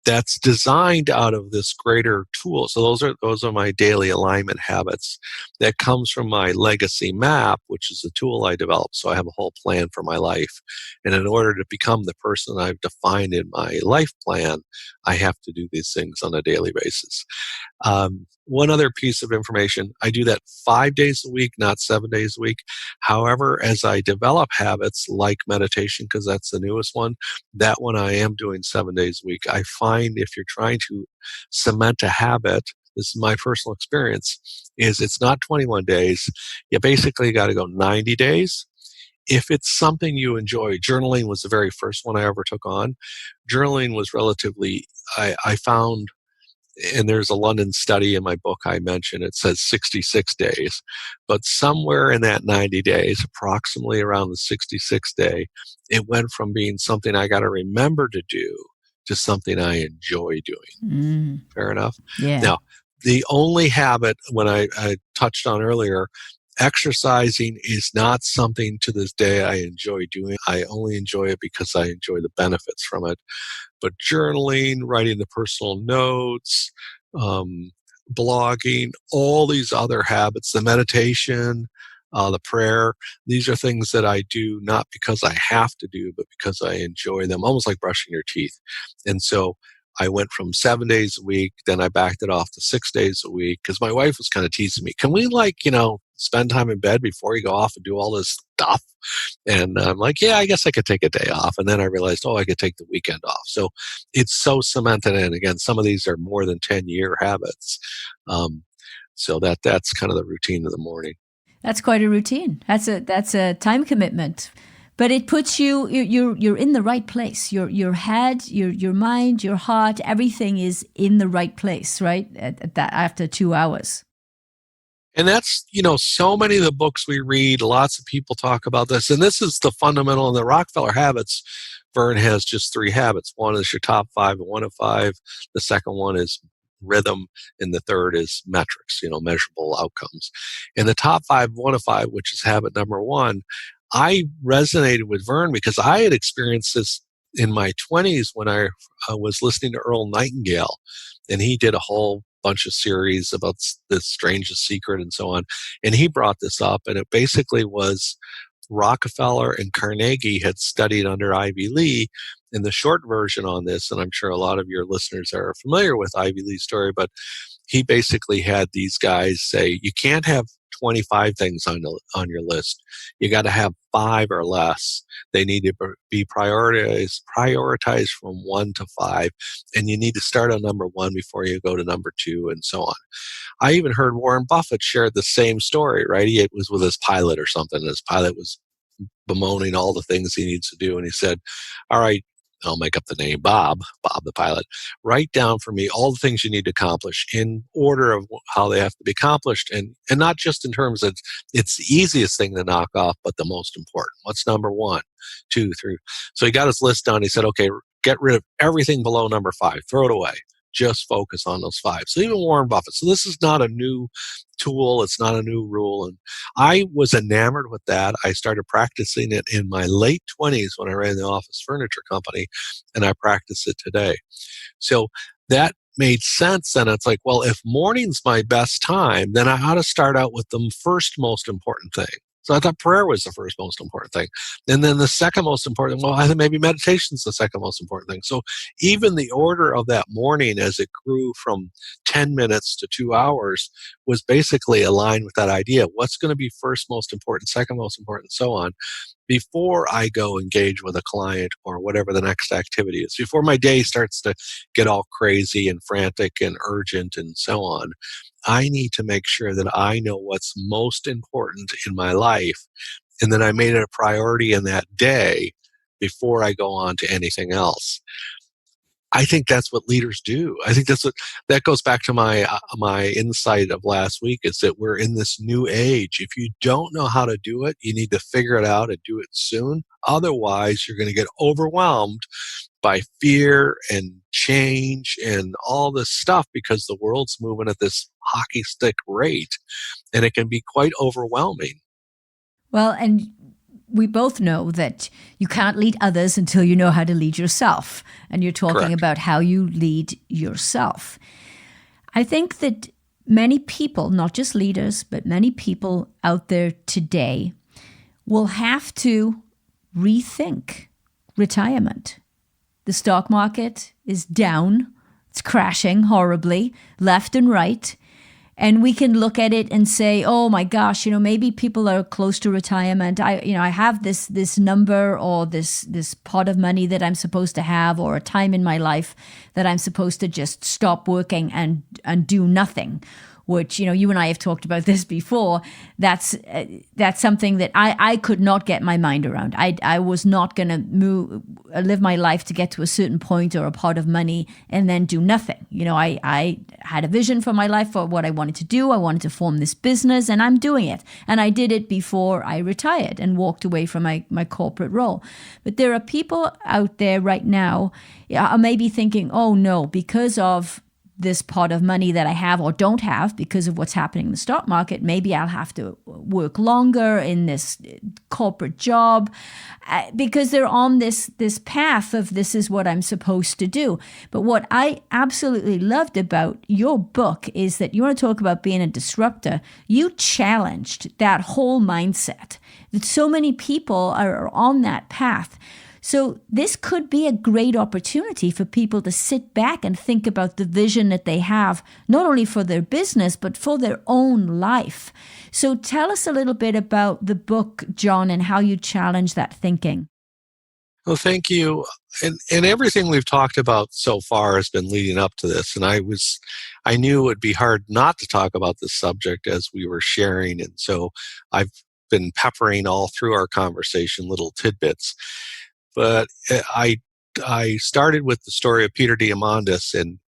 That's designed out of this greater tool. So those are my daily alignment habits. That comes from my legacy map, which is a tool I developed. So I have a whole plan for my life. And in order to become the person I've defined in my life plan, I have to do these things on a daily basis. One other piece of information, I do that 5 days a week, not 7 days a week. However, as I develop habits like meditation, because that's the newest one, that one I am doing 7 days a week. I find if you're trying to cement a habit, this is my personal experience, is it's not 21 days. You basically got to go 90 days. If it's something you enjoy, journaling was the very first one I ever took on. Journaling was relatively, I found, and there's a London study in my book I mentioned, it says 66 days. But somewhere in that 90 days, approximately around the 66th day, it went from being something I got to remember to do to something I enjoy doing. Fair enough? Yeah. Now, the only habit, when I touched on earlier, exercising is not something to this day I enjoy doing. I only enjoy it because I enjoy the benefits from it. But journaling, writing the personal notes, blogging, all these other habits, the meditation, the prayer, these are things that I do not because I have to do, but because I enjoy them, almost like brushing your teeth. And so I went from 7 days a week, then I backed it off to 6 days a week because my wife was kind of teasing me. Can we, spend time in bed before you go off and do all this stuff? And I'm like, yeah, I guess I could take a day off. And then I realized, I could take the weekend off. So it's so cemented in. Again, some of these are more than 10-year habits. So that's kind of the routine of the morning. That's quite a routine. That's a time commitment. But it puts you're in the right place. Your head, your mind, your heart, everything is in the right place, right? At that, after 2 hours. And that's, so many of the books we read, lots of people talk about this. And this is the fundamental in the Rockefeller habits. Vern has just 3 habits. One is your top 5 and 1 of 5. The second one is rhythm. And the third is metrics, measurable outcomes. And the top 5, 1 of 5, which is habit number 1, I resonated with Vern because I had experienced this in my 20s when I was listening to Earl Nightingale. And he did a whole bunch of series about the strangest secret and so on. And he brought this up, and it basically was Rockefeller and Carnegie had studied under Ivy Lee. And the short version on this, and I'm sure a lot of your listeners are familiar with Ivy Lee's story, but he basically had these guys say, you can't have 25 things on your list. You got to have 5 or less. They need to be prioritized from 1 to 5. And you need to start on number 1 before you go to number 2 and so on. I even heard Warren Buffett share the same story, right? It was with his pilot or something. His pilot was bemoaning all the things he needs to do. And he said, all right, I'll make up the name, Bob the pilot, write down for me all the things you need to accomplish in order of how they have to be accomplished. And not just in terms of it's the easiest thing to knock off, but the most important. What's number 1, 2, 3? So he got his list done. He said, okay, get rid of everything below number 5. Throw it away. Just focus on those 5. So even Warren Buffett. So this is not a new tool. It's not a new rule. And I was enamored with that. I started practicing it in my late 20s when I ran the office furniture company, and I practice it today. So that made sense. And it's like, well, if morning's my best time, then I ought to start out with the first most important thing. So I thought prayer was the first most important thing. And then the second most important, well, I think maybe meditation's the second most important thing. So even the order of that morning as it grew from 10 minutes to 2 hours was basically aligned with that idea. What's going to be first most important, second most important, so on, before I go engage with a client or whatever the next activity is, before my day starts to get all crazy and frantic and urgent and so on. I need to make sure that I know what's most important in my life, and then I made it a priority in that day before I go on to anything else. I think that's what leaders do. I think that goes back to my insight of last week, is that we're in this new age. If you don't know how to do it, you need to figure it out and do it soon. Otherwise, you're going to get overwhelmed by fear and change and all this stuff because the world's moving at this hockey stick rate, and it can be quite overwhelming. Well, and we both know that you can't lead others until you know how to lead yourself. And you're talking Correct. about how you lead yourself. I think that many people, not just leaders, but many people out there today will have to rethink retirement. The stock market is down. It's crashing horribly, left and right. And we can look at it and say, oh my gosh, maybe people are close to retirement. I have this number or this pot of money that I'm supposed to have, or a time in my life that I'm supposed to just stop working and do nothing. Which, you and I have talked about this before. That's something that I could not get my mind around. I was not going to live my life to get to a certain point or a pot of money and then do nothing. I had a vision for my life for what I wanted to do. I wanted to form this business, and I'm doing it. And I did it before I retired and walked away from my corporate role. But there are people out there right now are maybe thinking, oh no, because of this pot of money that I have or don't have because of what's happening in the stock market, maybe I'll have to work longer in this corporate job because they're on this path of this is what I'm supposed to do. But what I absolutely loved about your book is that you want to talk about being a disruptor. You challenged that whole mindset that so many people are on that path. So this could be a great opportunity for people to sit back and think about the vision that they have, not only for their business, but for their own life. So tell us a little bit about the book, John, and how you challenge that thinking. Well, thank you. And everything we've talked about so far has been leading up to this. And I knew it would be hard not to talk about this subject as we were sharing. And so I've been peppering all through our conversation little tidbits. But I started with the story of Peter Diamandis, and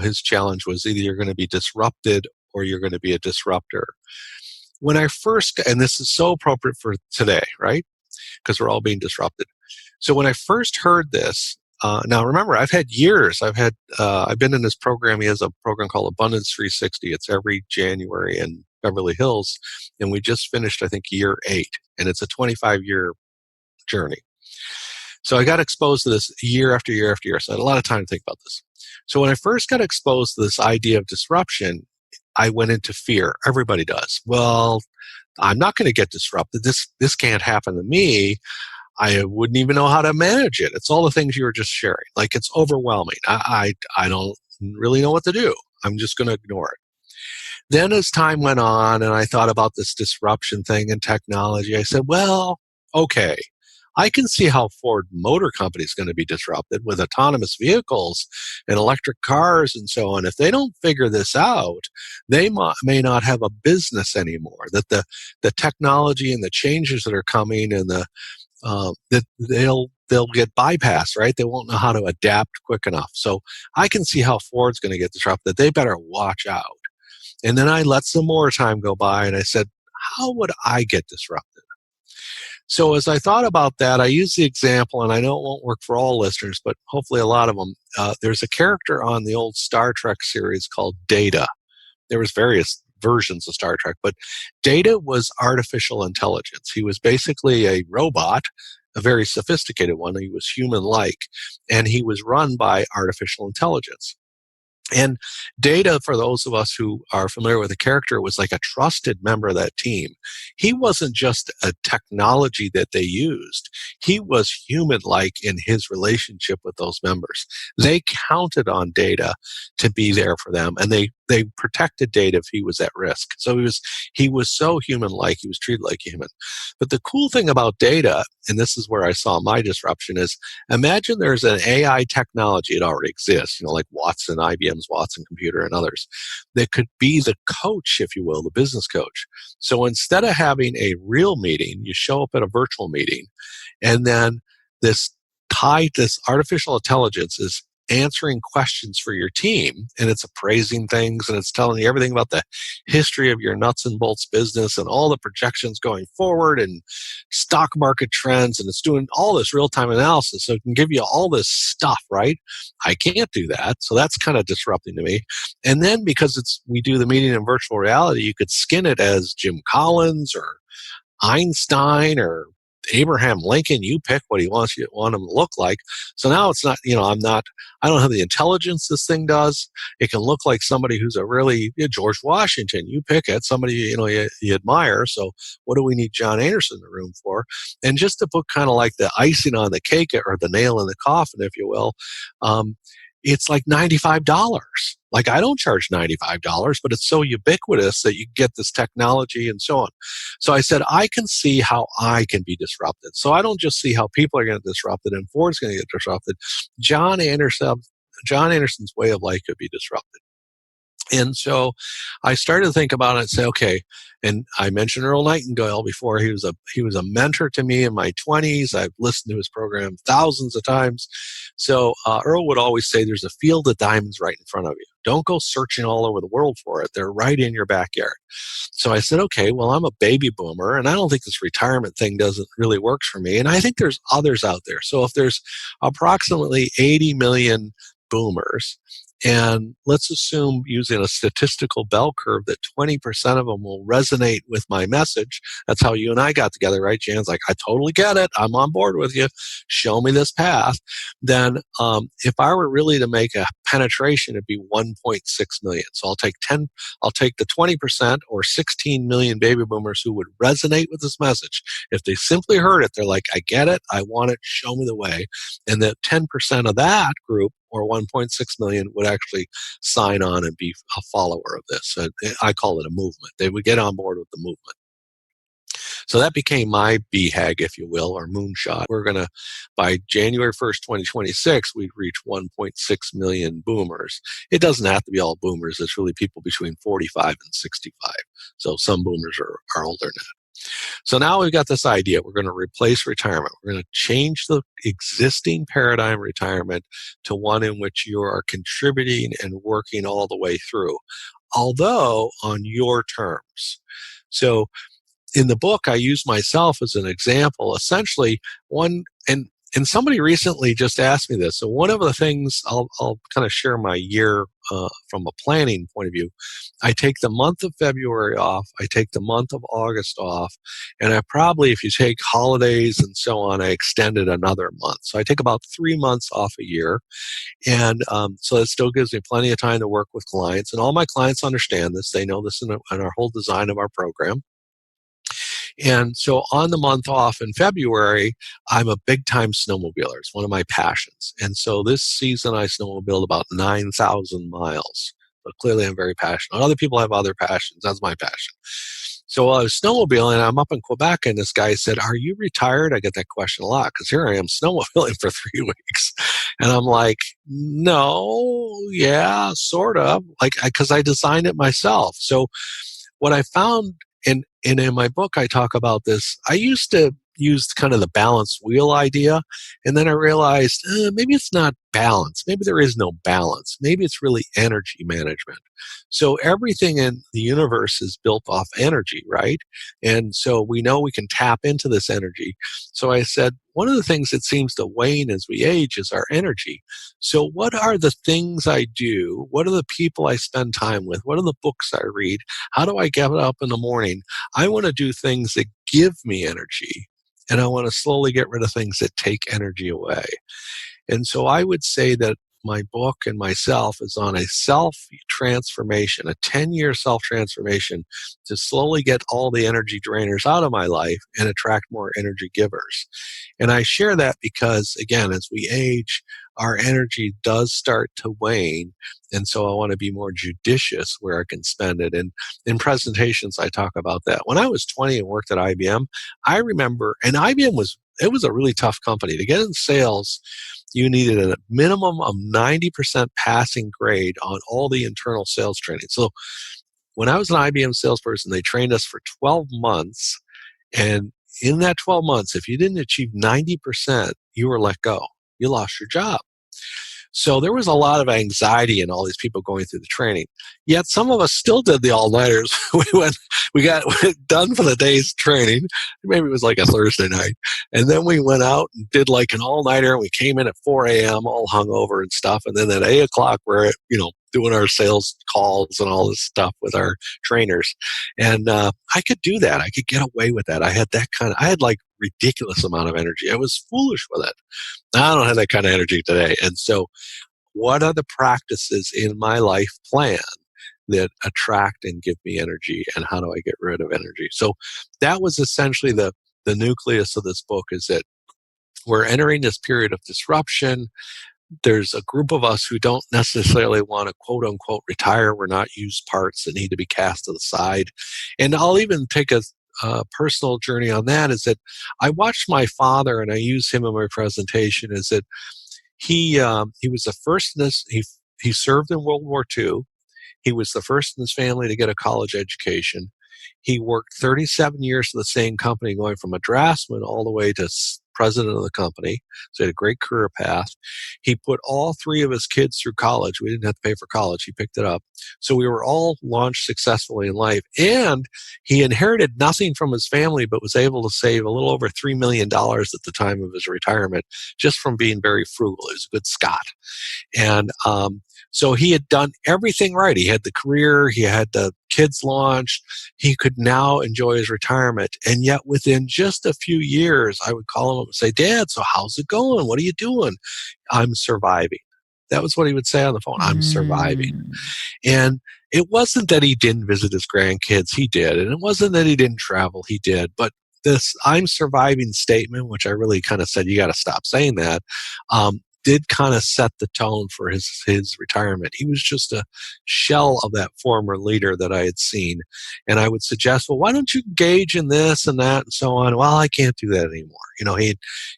his challenge was either you're going to be disrupted or you're going to be a disruptor. When I first, and this is so appropriate for today, right? Because we're all being disrupted. So when I first heard this, now remember, I've had years. I've been in this program. He has a program called Abundance 360. It's every January in Beverly Hills, and we just finished, I think, year 8, and it's a 25-year journey. So I got exposed to this year after year after year. So I had a lot of time to think about this. So when I first got exposed to this idea of disruption, I went into fear. Everybody does. Well, I'm not going to get disrupted. This can't happen to me. I wouldn't even know how to manage it. It's all the things you were just sharing. Like, it's overwhelming. I don't really know what to do. I'm just going to ignore it. Then as time went on and I thought about this disruption thing and technology, I said, well, okay, I can see how Ford Motor Company is going to be disrupted with autonomous vehicles and electric cars and so on. If they don't figure this out, they may not have a business anymore. That the technology and the changes that are coming and that they'll get bypassed, right? They won't know how to adapt quick enough. So I can see how Ford's going to get disrupted. They better watch out. And then I let some more time go by and I said, how would I get disrupted? So as I thought about that, I used the example, and I know it won't work for all listeners, but hopefully a lot of them. There's a character on the old Star Trek series called Data. There was various versions of Star Trek, but Data was artificial intelligence. He was basically a robot, a very sophisticated one. He was human-like, and he was run by artificial intelligence. And Data, for those of us who are familiar with the character, was like a trusted member of that team. He wasn't just a technology that they used. He was human-like in his relationship with those members. They counted on Data to be there for them, and they protected Data if he was at risk. So he was so human-like, he was treated like a human. But the cool thing about Data, and this is where I saw my disruption, is imagine there's an AI technology, it already exists, like Watson, IBM's Watson computer and others, that could be the coach, if you will, the business coach. So instead of having a real meeting, you show up at a virtual meeting, and then this artificial intelligence is answering questions for your team, and it's appraising things, and it's telling you everything about the history of your nuts and bolts business and all the projections going forward and stock market trends, and it's doing all this real-time analysis, so it can give you all this stuff, right? I can't do that, so that's kind of disrupting to me. And then because we do the meeting in virtual reality, you could skin it as Jim Collins or Einstein or Abraham Lincoln. You pick what you want him to look like. So now it's not, I don't have the intelligence this thing does. It can look like somebody who's a really, George Washington. You pick it, somebody, you admire. So what do we need John Anderson in the room for? And just to put kind of like the icing on the cake or the nail in the coffin, if you will, it's like $95. Like, I don't charge $95, but it's so ubiquitous that you get this technology and so on. So I said, I can see how I can be disrupted. So I don't just see how people are going to get disrupted and Ford's going to get disrupted. John Anderson's way of life could be disrupted. And so I started to think about it and say, okay, and I mentioned Earl Nightingale before. He was a mentor to me in my 20s. I've listened to his program thousands of times. So Earl would always say, there's a field of diamonds right in front of you. Don't go searching all over the world for it. They're right in your backyard. So I said, okay, well, I'm a baby boomer, and I don't think this retirement thing doesn't really works for me. And I think there's others out there. So if there's approximately 80 million boomers, and let's assume, using a statistical bell curve, that 20% of them will resonate with my message. That's how you and I got together, right? Jan's like, I totally get it. I'm on board with you. Show me this path. Then if I were really to make a penetration, it'd be 1.6 million. So I'll take the 20% or 16 million baby boomers who would resonate with this message. If they simply heard it, they're like, I get it. I want it. Show me the way. And that 10% of that group, or 1.6 million, would actually sign on and be a follower of this. I call it a movement. They would get on board with the movement. So that became my BHAG, if you will, or moonshot. We're going to, by January 1st, 2026, we'd reach 1.6 million boomers. It doesn't have to be all boomers. It's really people between 45 and 65. So some boomers are older now. So now we've got this idea. We're going to replace retirement. We're going to change the existing paradigm retirement to one in which you are contributing and working all the way through, although on your terms. So in the book, I use myself as an example. Essentially, and somebody recently just asked me this. So one of the things, I'll kind of share my year from a planning point of view. I take the month of February off. I take the month of August off. And I probably, if you take holidays and so on, I extend it another month. So I take about 3 months off a year. And so it still gives me plenty of time to work with clients. And all my clients understand this. They know this in our whole design of our program. And so on the month off in February, I'm a big time snowmobiler. It's one of my passions. And so this season I snowmobiled about 9,000 miles. But clearly I'm very passionate. Other people have other passions. That's my passion. So while I was snowmobiling, I'm up in Quebec, and this guy said, are you retired? I get that question a lot because here I am snowmobiling for 3 weeks. And I'm like, no, yeah, sort of. Because I designed it myself. So what I found, and in my book, I talk about this. I used to use kind of the balance wheel idea, and then I realized maybe it's not balance. Maybe there is no balance. Maybe it's really energy management. So everything in the universe is built off energy, right? And so we know we can tap into this energy. So I said, one of the things that seems to wane as we age is our energy. So what are the things I do? What are the people I spend time with? What are the books I read? How do I get up in the morning? I want to do things that give me energy, and I want to slowly get rid of things that take energy away. And so I would say that my book and myself is on a self-transformation, a 10-year self-transformation to slowly get all the energy drainers out of my life and attract more energy givers. And I share that because, again, as we age, our energy does start to wane. And so I want to be more judicious where I can spend it. And in presentations, I talk about that. When I was 20 and worked at IBM, I remember, and IBM was a really tough company. To get in sales, you needed a minimum of 90% passing grade on all the internal sales training. So when I was an IBM salesperson, they trained us for 12 months. And in that 12 months, if you didn't achieve 90%, you were let go. You lost your job. So there was a lot of anxiety in all these people going through the training. Yet some of us still did the all-nighters. We got done for the day's training. Maybe it was like a Thursday night. And then we went out and did like an all-nighter, and we came in at 4 a.m. all hungover and stuff. And then at 8 o'clock, we're, doing our sales calls and all this stuff with our trainers. And I could do that. I could get away with that. I had like ridiculous amount of energy. I was foolish with it. I don't have that kind of energy today. And so what are the practices in my life plan that attract and give me energy, and how do I get rid of energy? So that was essentially the nucleus of this book, is that we're entering this period of disruption. There's a group of us who don't necessarily want to quote unquote retire. We're not used parts that need to be cast to the side. And I'll even take a personal journey on that, is that I watched my father, and I use him in my presentation, is that he was the first in this, he served in World War II. He was the first in his family to get a college education. He worked 37 years for the same company, going from a draftsman all the way to president of the company. So he had a great career path. He put all three of his kids through college. We didn't have to pay for college. He picked it up. So we were all launched successfully in life. And he inherited nothing from his family, but was able to save a little over $3 million at the time of his retirement, just from being very frugal. He was a good Scot. And so he had done everything right. He had the career, he had the kids launched, he could now enjoy his retirement. And yet within just a few years, I would call him up and say, "Dad, so how's it going? What are you doing?" "I'm surviving." That was what he would say on the phone. "I'm surviving." And it wasn't that he didn't visit his grandkids. He did. And it wasn't that he didn't travel. He did. But this "I'm surviving" statement, which I really kind of said, you got to stop saying that, did kind of set the tone for his retirement. He was just a shell of that former leader that I had seen. And I would suggest, well, why don't you engage in this and that and so on? Well, I can't do that anymore.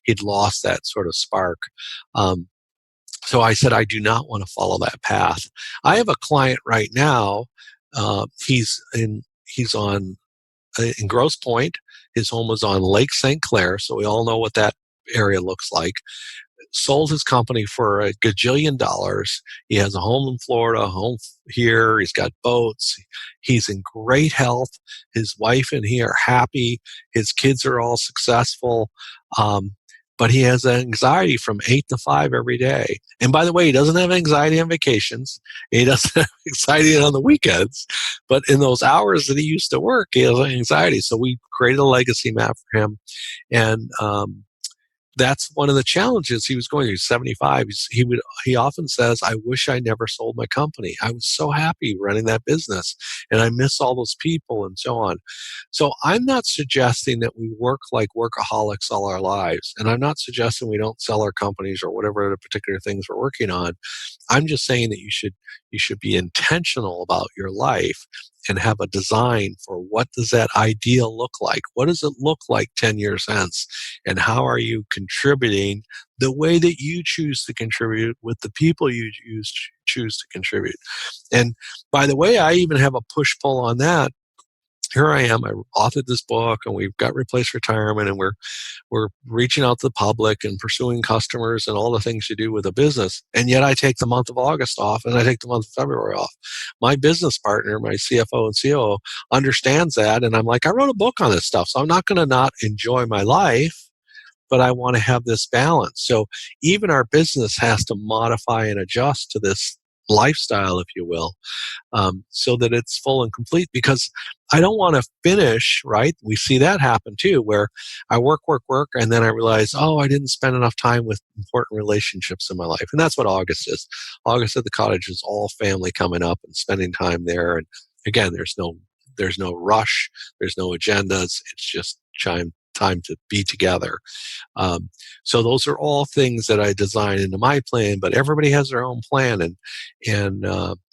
He'd lost that sort of spark. So I said, I do not want to follow that path. I have a client right now. He's in Grosse Pointe. His home was on Lake St. Clair, so we all know what that area looks like. Sold his company for $1 gajillion. He has a home in Florida, a home here. He's got boats. He's in great health. His wife and he are happy. His kids are all successful. But he has anxiety from 8 to 5 every day. And by the way, he doesn't have anxiety on vacations. He doesn't have anxiety on the weekends. But in those hours that he used to work, he has anxiety. So we created a legacy map for him. And that's one of the challenges he was going through. 75. He often says, "I wish I never sold my company. I was so happy running that business, and I miss all those people," and so on. So I'm not suggesting that we work like workaholics all our lives, and I'm not suggesting we don't sell our companies or whatever the particular things we're working on. I'm just saying that you should be intentional about your life and have a design for what does that ideal look like? What does it look like 10 years hence? And how are you contributing the way that you choose to contribute with the people you choose to contribute? And by the way, I even have a push-pull on that. Here I am. I authored this book, and we've got Replace Retirement, and we're reaching out to the public and pursuing customers and all the things you do with a business. And yet I take the month of August off, and I take the month of February off. My business partner, my CFO and COO, understands that. And I'm like, I wrote a book on this stuff, so I'm not going to not enjoy my life, but I want to have this balance. So even our business has to modify and adjust to this lifestyle, if you will, so that it's full and complete, because I don't want to finish, right? We see that happen too, where I work, and then I realize, oh, I didn't spend enough time with important relationships in my life. And that's what August is. August at the cottage is all family coming up and spending time there. And again, there's no rush, there's no agendas. It's just time to be together. So those are all things that I design into my plan, but everybody has their own plan. And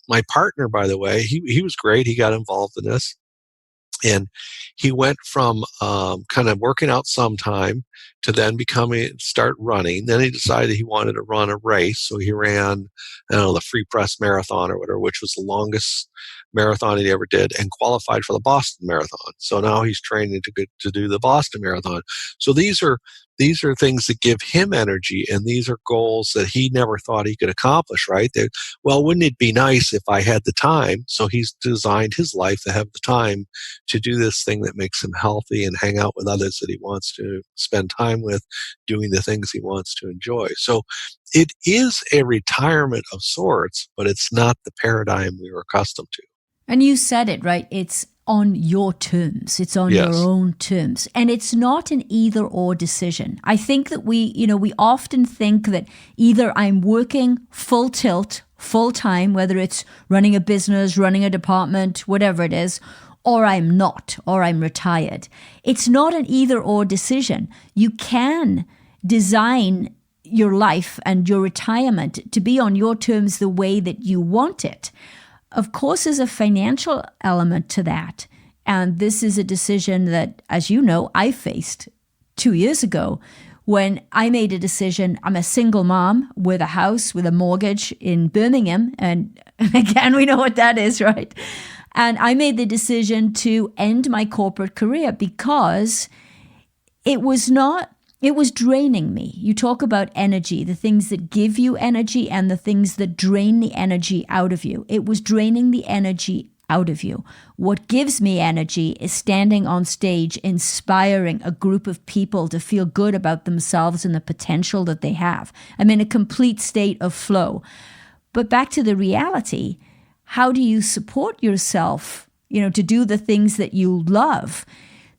my partner, by the way, he was great. He got involved in this. And he went from kind of working out sometime to then start running. Then he decided he wanted to run a race. So he ran, the Free Press Marathon or whatever, which was the longest marathon he ever did, and qualified for the Boston Marathon. So now he's training to do the Boston Marathon. So these are these are things that give him energy, and these are goals that he never thought he could accomplish, right? Well, wouldn't it be nice if I had the time? So he's designed his life to have the time to do this thing that makes him healthy and hang out with others that he wants to spend time with, doing the things he wants to enjoy. So it is a retirement of sorts, but it's not the paradigm we were accustomed to. And you said it, right? It's on your terms. It's on your Yes. own terms. And it's not an either or decision. I think that we often think that either I'm working full tilt, full time, whether it's running a business, running a department, whatever it is, or I'm not, or I'm retired. It's not an either or decision. You can design your life and your retirement to be on your terms the way that you want it. Of course, there's a financial element to that. And this is a decision that, as you know, I faced 2 years ago when I made a decision. I'm a single mom with a house, with a mortgage in Birmingham. And again, we know what that is, right? And I made the decision to end my corporate career because it was draining me. You talk about energy, the things that give you energy and the things that drain the energy out of you. It was draining the energy out of you. What gives me energy is standing on stage, inspiring a group of people to feel good about themselves and the potential that they have. I'm in a complete state of flow. But back to the reality, how do you support yourself, to do the things that you love?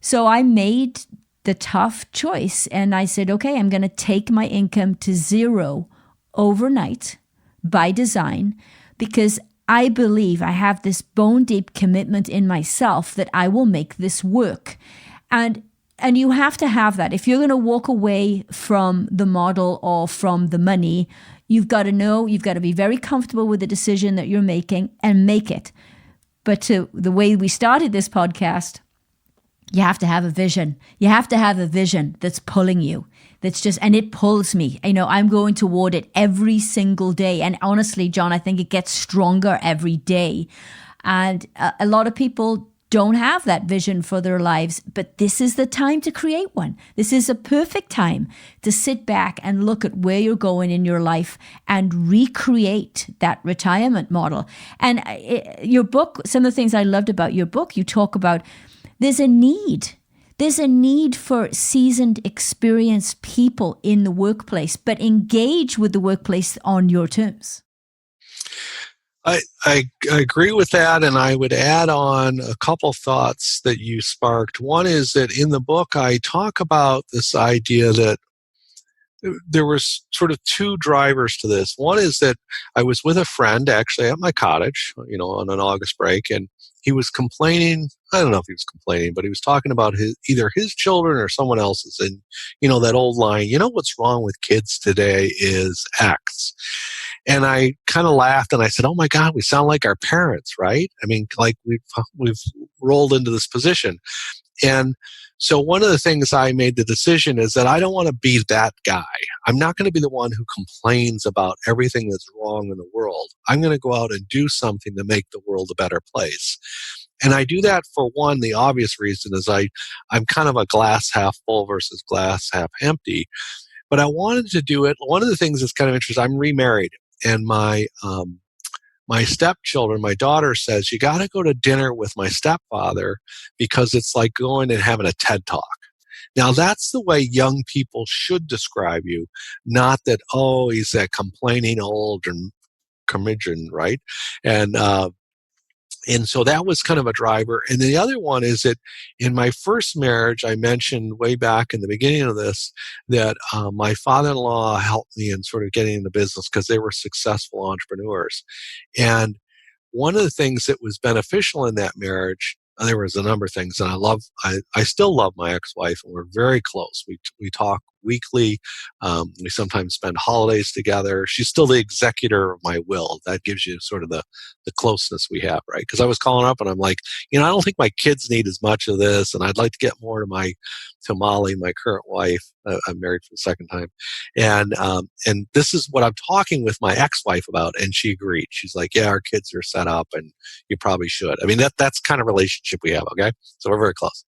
So I made the tough choice. And I said, okay, I'm going to take my income to zero overnight by design, because I believe I have this bone deep commitment in myself that I will make this work. And you have to have that. If you're going to walk away from the model or from the money, you've got to be very comfortable with the decision that you're making and make it. But to the way we started this podcast, you have to have a vision. You have to have a vision that's pulling you. And it pulls me. I'm going toward it every single day. And honestly, John, I think it gets stronger every day. And a lot of people don't have that vision for their lives, but this is the time to create one. This is a perfect time to sit back and look at where you're going in your life and recreate that retirement model. And your book, some of the things I loved about your book, you talk about there's a need. There's a need for seasoned, experienced people in the workplace, but engage with the workplace on your terms. I agree with that, and I would add on a couple thoughts that you sparked. One is that in the book, I talk about this idea that there was sort of two drivers to this. One is that I was with a friend actually at my cottage, on an August break, and he was complaining. I don't know if he was complaining, but he was talking about either his children or someone else's. And, that old line, what's wrong with kids today is X. And I kind of laughed and I said, oh my God, we sound like our parents, right? I mean, like we've rolled into this position. And so one of the things I made the decision is that I don't want to be that guy. I'm not going to be the one who complains about everything that's wrong in the world. I'm going to go out and do something to make the world a better place. And I do that for one, the obvious reason is I'm kind of a glass half full versus glass half empty. But I wanted to do it. One of the things that's kind of interesting, I'm remarried. And my stepchildren, my daughter says, you got to go to dinner with my stepfather because it's like going and having a TED Talk. Now, that's the way young people should describe you, not that, oh, he's that complaining old and curmudgeon, right? And so that was kind of a driver. And the other one is that in my first marriage, I mentioned way back in the beginning of this that my father-in-law helped me in sort of getting into business because they were successful entrepreneurs. And one of the things that was beneficial in that marriage, there was a number of things, and I still love my ex-wife, and we're very close. We talk weekly. We sometimes spend holidays together. She's still the executor of my will. That gives you sort of the closeness we have, right? Because I was calling up and I'm like, I don't think my kids need as much of this, and I'd like to get more to Molly, my current wife. I'm married for the second time, and this is what I'm talking with my ex-wife about, and she agreed. She's like, yeah, our kids are set up, and you probably should. I mean, that's kind of relationship we have. Okay, so we're very close.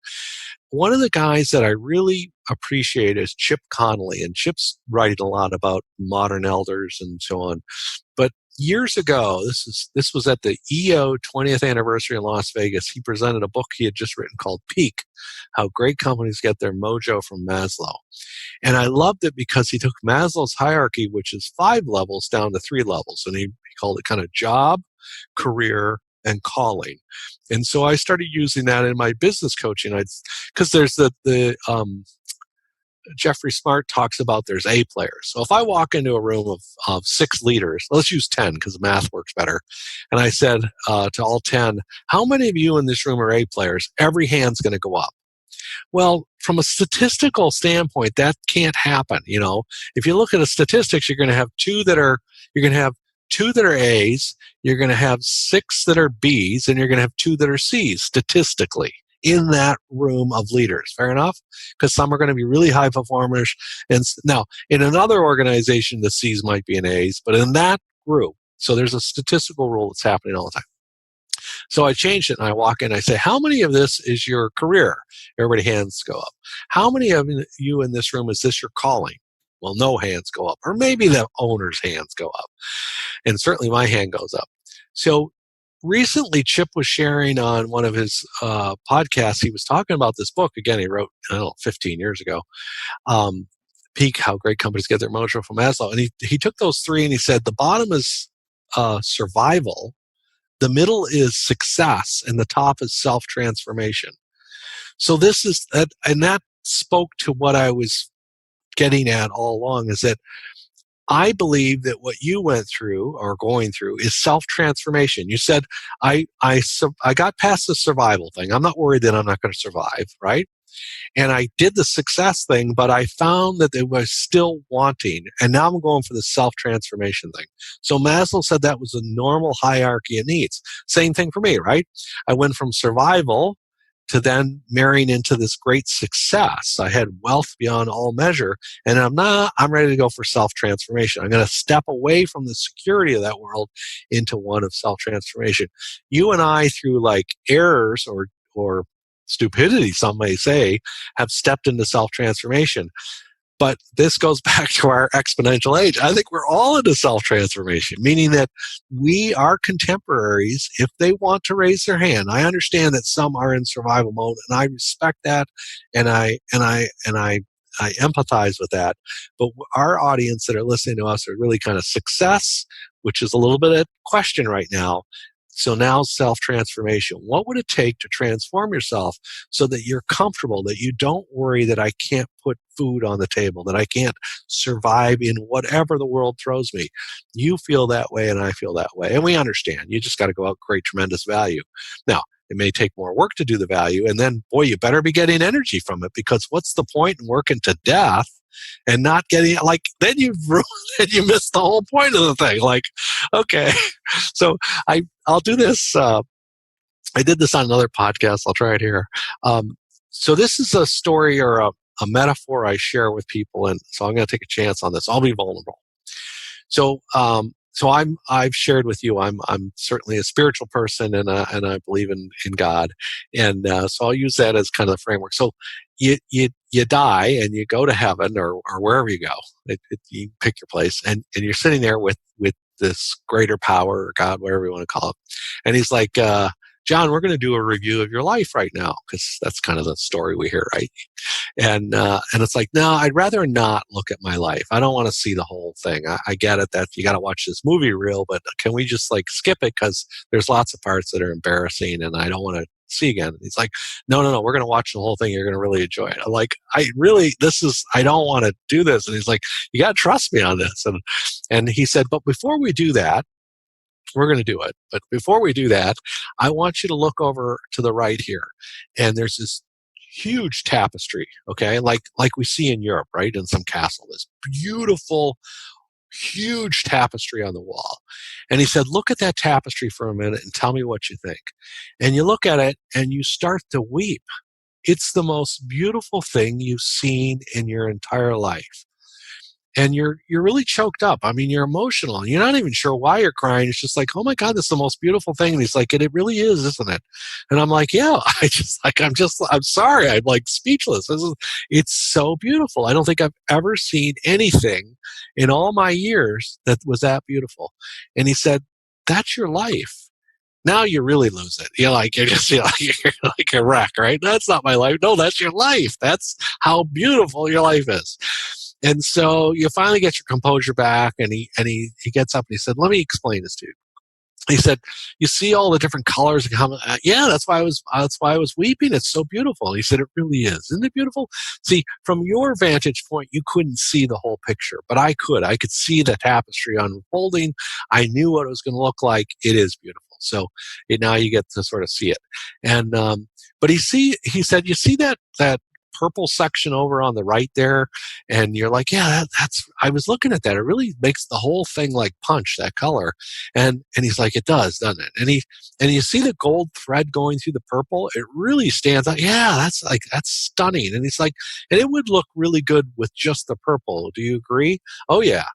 one of the guys that I really appreciate is Chip Connolly, and Chip's writing a lot about modern elders and so on. But years ago, this was at the EO 20th anniversary in Las Vegas. He presented a book he had just written called Peak: How Great Companies Get Their Mojo from Maslow. And I loved it because he took Maslow's hierarchy, which is 5 levels, down to 3 levels, and he called it kind of job, career, and calling. And so I started using that in my business coaching. Because there's the Jeffrey Smart talks about there's A players. So if I walk into a room of 6 leaders, let's use 10 because the math works better, and I said to all 10, how many of you in this room are A players? Every hand's going to go up. Well, from a statistical standpoint, that can't happen. If you look at the statistics, you're going to have 2 that are A's, you're going to have 6 that are B's, and you're going to have 2 that are C's statistically in that room of leaders. Fair enough? Because some are going to be really high performers. And now, in another organization, the C's might be in A's, but in that group, so there's a statistical rule that's happening all the time. So I changed it, and I walk in, I say, how many of this is your career? Everybody hands go up. How many of you in this room, is this your calling? Well, no hands go up. Or maybe the owner's hands go up. And certainly my hand goes up. So recently, Chip was sharing on one of his podcasts, he was talking about this book. Again, he wrote, 15 years ago, Peak: How Great Companies Get Their Mojo from Maslow. And he took those 3 and he said, the bottom is survival, the middle is success, and the top is self-transformation. So this is, and that spoke to what I was getting at all along, is that I believe that what you went through or going through is self-transformation. You said, I got past the survival thing. I'm not worried that I'm not going to survive, right? And I did the success thing, but I found that they were still wanting. And now I'm going for the self-transformation thing. So Maslow said that was a normal hierarchy of needs. Same thing for me, right? I went from survival to then marrying into this great success. I had wealth beyond all measure, and I'm ready to go for self-transformation. I'm going to step away from the security of that world into one of self-transformation. You and I, through like errors or stupidity, some may say, have stepped into self-transformation. But this goes back to our exponential age. I think we're all into self-transformation, meaning that our contemporaries, if they want to raise their hand, I understand that some are in survival mode, and I respect that, and I empathize with that. But our audience that are listening to us are really kind of success, which is a little bit of question right now. So now self-transformation. What would it take to transform yourself so that you're comfortable, that you don't worry that I can't put food on the table, that I can't survive in whatever the world throws me? You feel that way and I feel that way. And we understand. You just got to go out and create tremendous value. Now, it may take more work to do the value. And then, boy, you better be getting energy from it, because what's the point in working to death and not getting it? Like, then you miss the whole point of the thing. Like, okay. So I'll do this. I did this on another podcast. I'll try it here. So this is a story or a metaphor I share with people, and so I'm going to take a chance on this. I'll be vulnerable. So I've shared with you. I'm certainly a spiritual person, and I believe in God, and so I'll use that as kind of the framework. So you die and you go to heaven or wherever you go. You pick your place, and you're sitting there with this greater power or God, whatever you want to call it. And he's like, John, we're going to do a review of your life right now, because that's kind of the story we hear, right? And it's like, no, I'd rather not look at my life. I don't want to see the whole thing. I get it that you got to watch this movie reel, but can we just like skip it, because there's lots of parts that are embarrassing and I don't want to see again. And he's like, no, we're going to watch the whole thing. You're going to really enjoy it. I'm like, I don't want to do this. And he's like, you got to trust me on this. And he said, but before we do that, we're going to do it. But before we do that, I want you to look over to the right here. And there's this huge tapestry, okay? Like we see in Europe, right? In some castle, this beautiful, huge tapestry on the wall. And he said, look at that tapestry for a minute and tell me what you think. And you look at it and you start to weep. It's the most beautiful thing you've seen in your entire life. and you're really choked up. I mean, you're emotional. You're not even sure why you're crying. It's just like, oh my God, this is the most beautiful thing. And he's like, and it really is, isn't it? And I'm like, yeah. I'm sorry. I'm like speechless. It's so beautiful. I don't think I've ever seen anything in all my years that was that beautiful. And he said, that's your life. Now you really lose it. You're like a wreck, right? That's not my life. No, that's your life. That's how beautiful your life is. And so you finally get your composure back, and he gets up and he said, "Let me explain this to you." He said, "You see all the different colors and how, yeah, that's why I was weeping. It's so beautiful." And he said, "It really is. Isn't it beautiful?" See, from your vantage point, you couldn't see the whole picture, but I could. I could see the tapestry unfolding. I knew what it was going to look like. It is beautiful. So now you get to sort of see it. And but he said, "You see that purple section over on the right there?" And you're like, "Yeah, that's." I was looking at that. It really makes the whole thing like punch, that color. And he's like, "It does, doesn't it?" And you see the gold thread going through the purple. It really stands out. Yeah, that's stunning. And he's like, and it would look really good with just the purple. Do you agree? Oh yeah,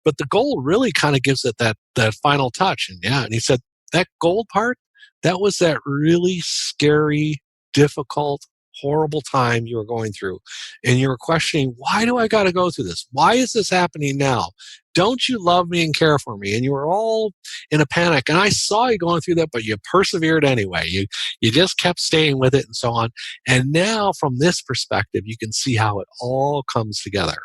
but the gold really kind of gives it that final touch. And yeah, and he said that gold part, that was that really scary, difficult, horrible time you were going through, and you were questioning, why do I got to go through this? Why is this happening now? Don't you love me and care for me? And you were all in a panic, and I saw you going through that, but you persevered anyway. You just kept staying with it, and so on. And now from this perspective, you can see how it all comes together.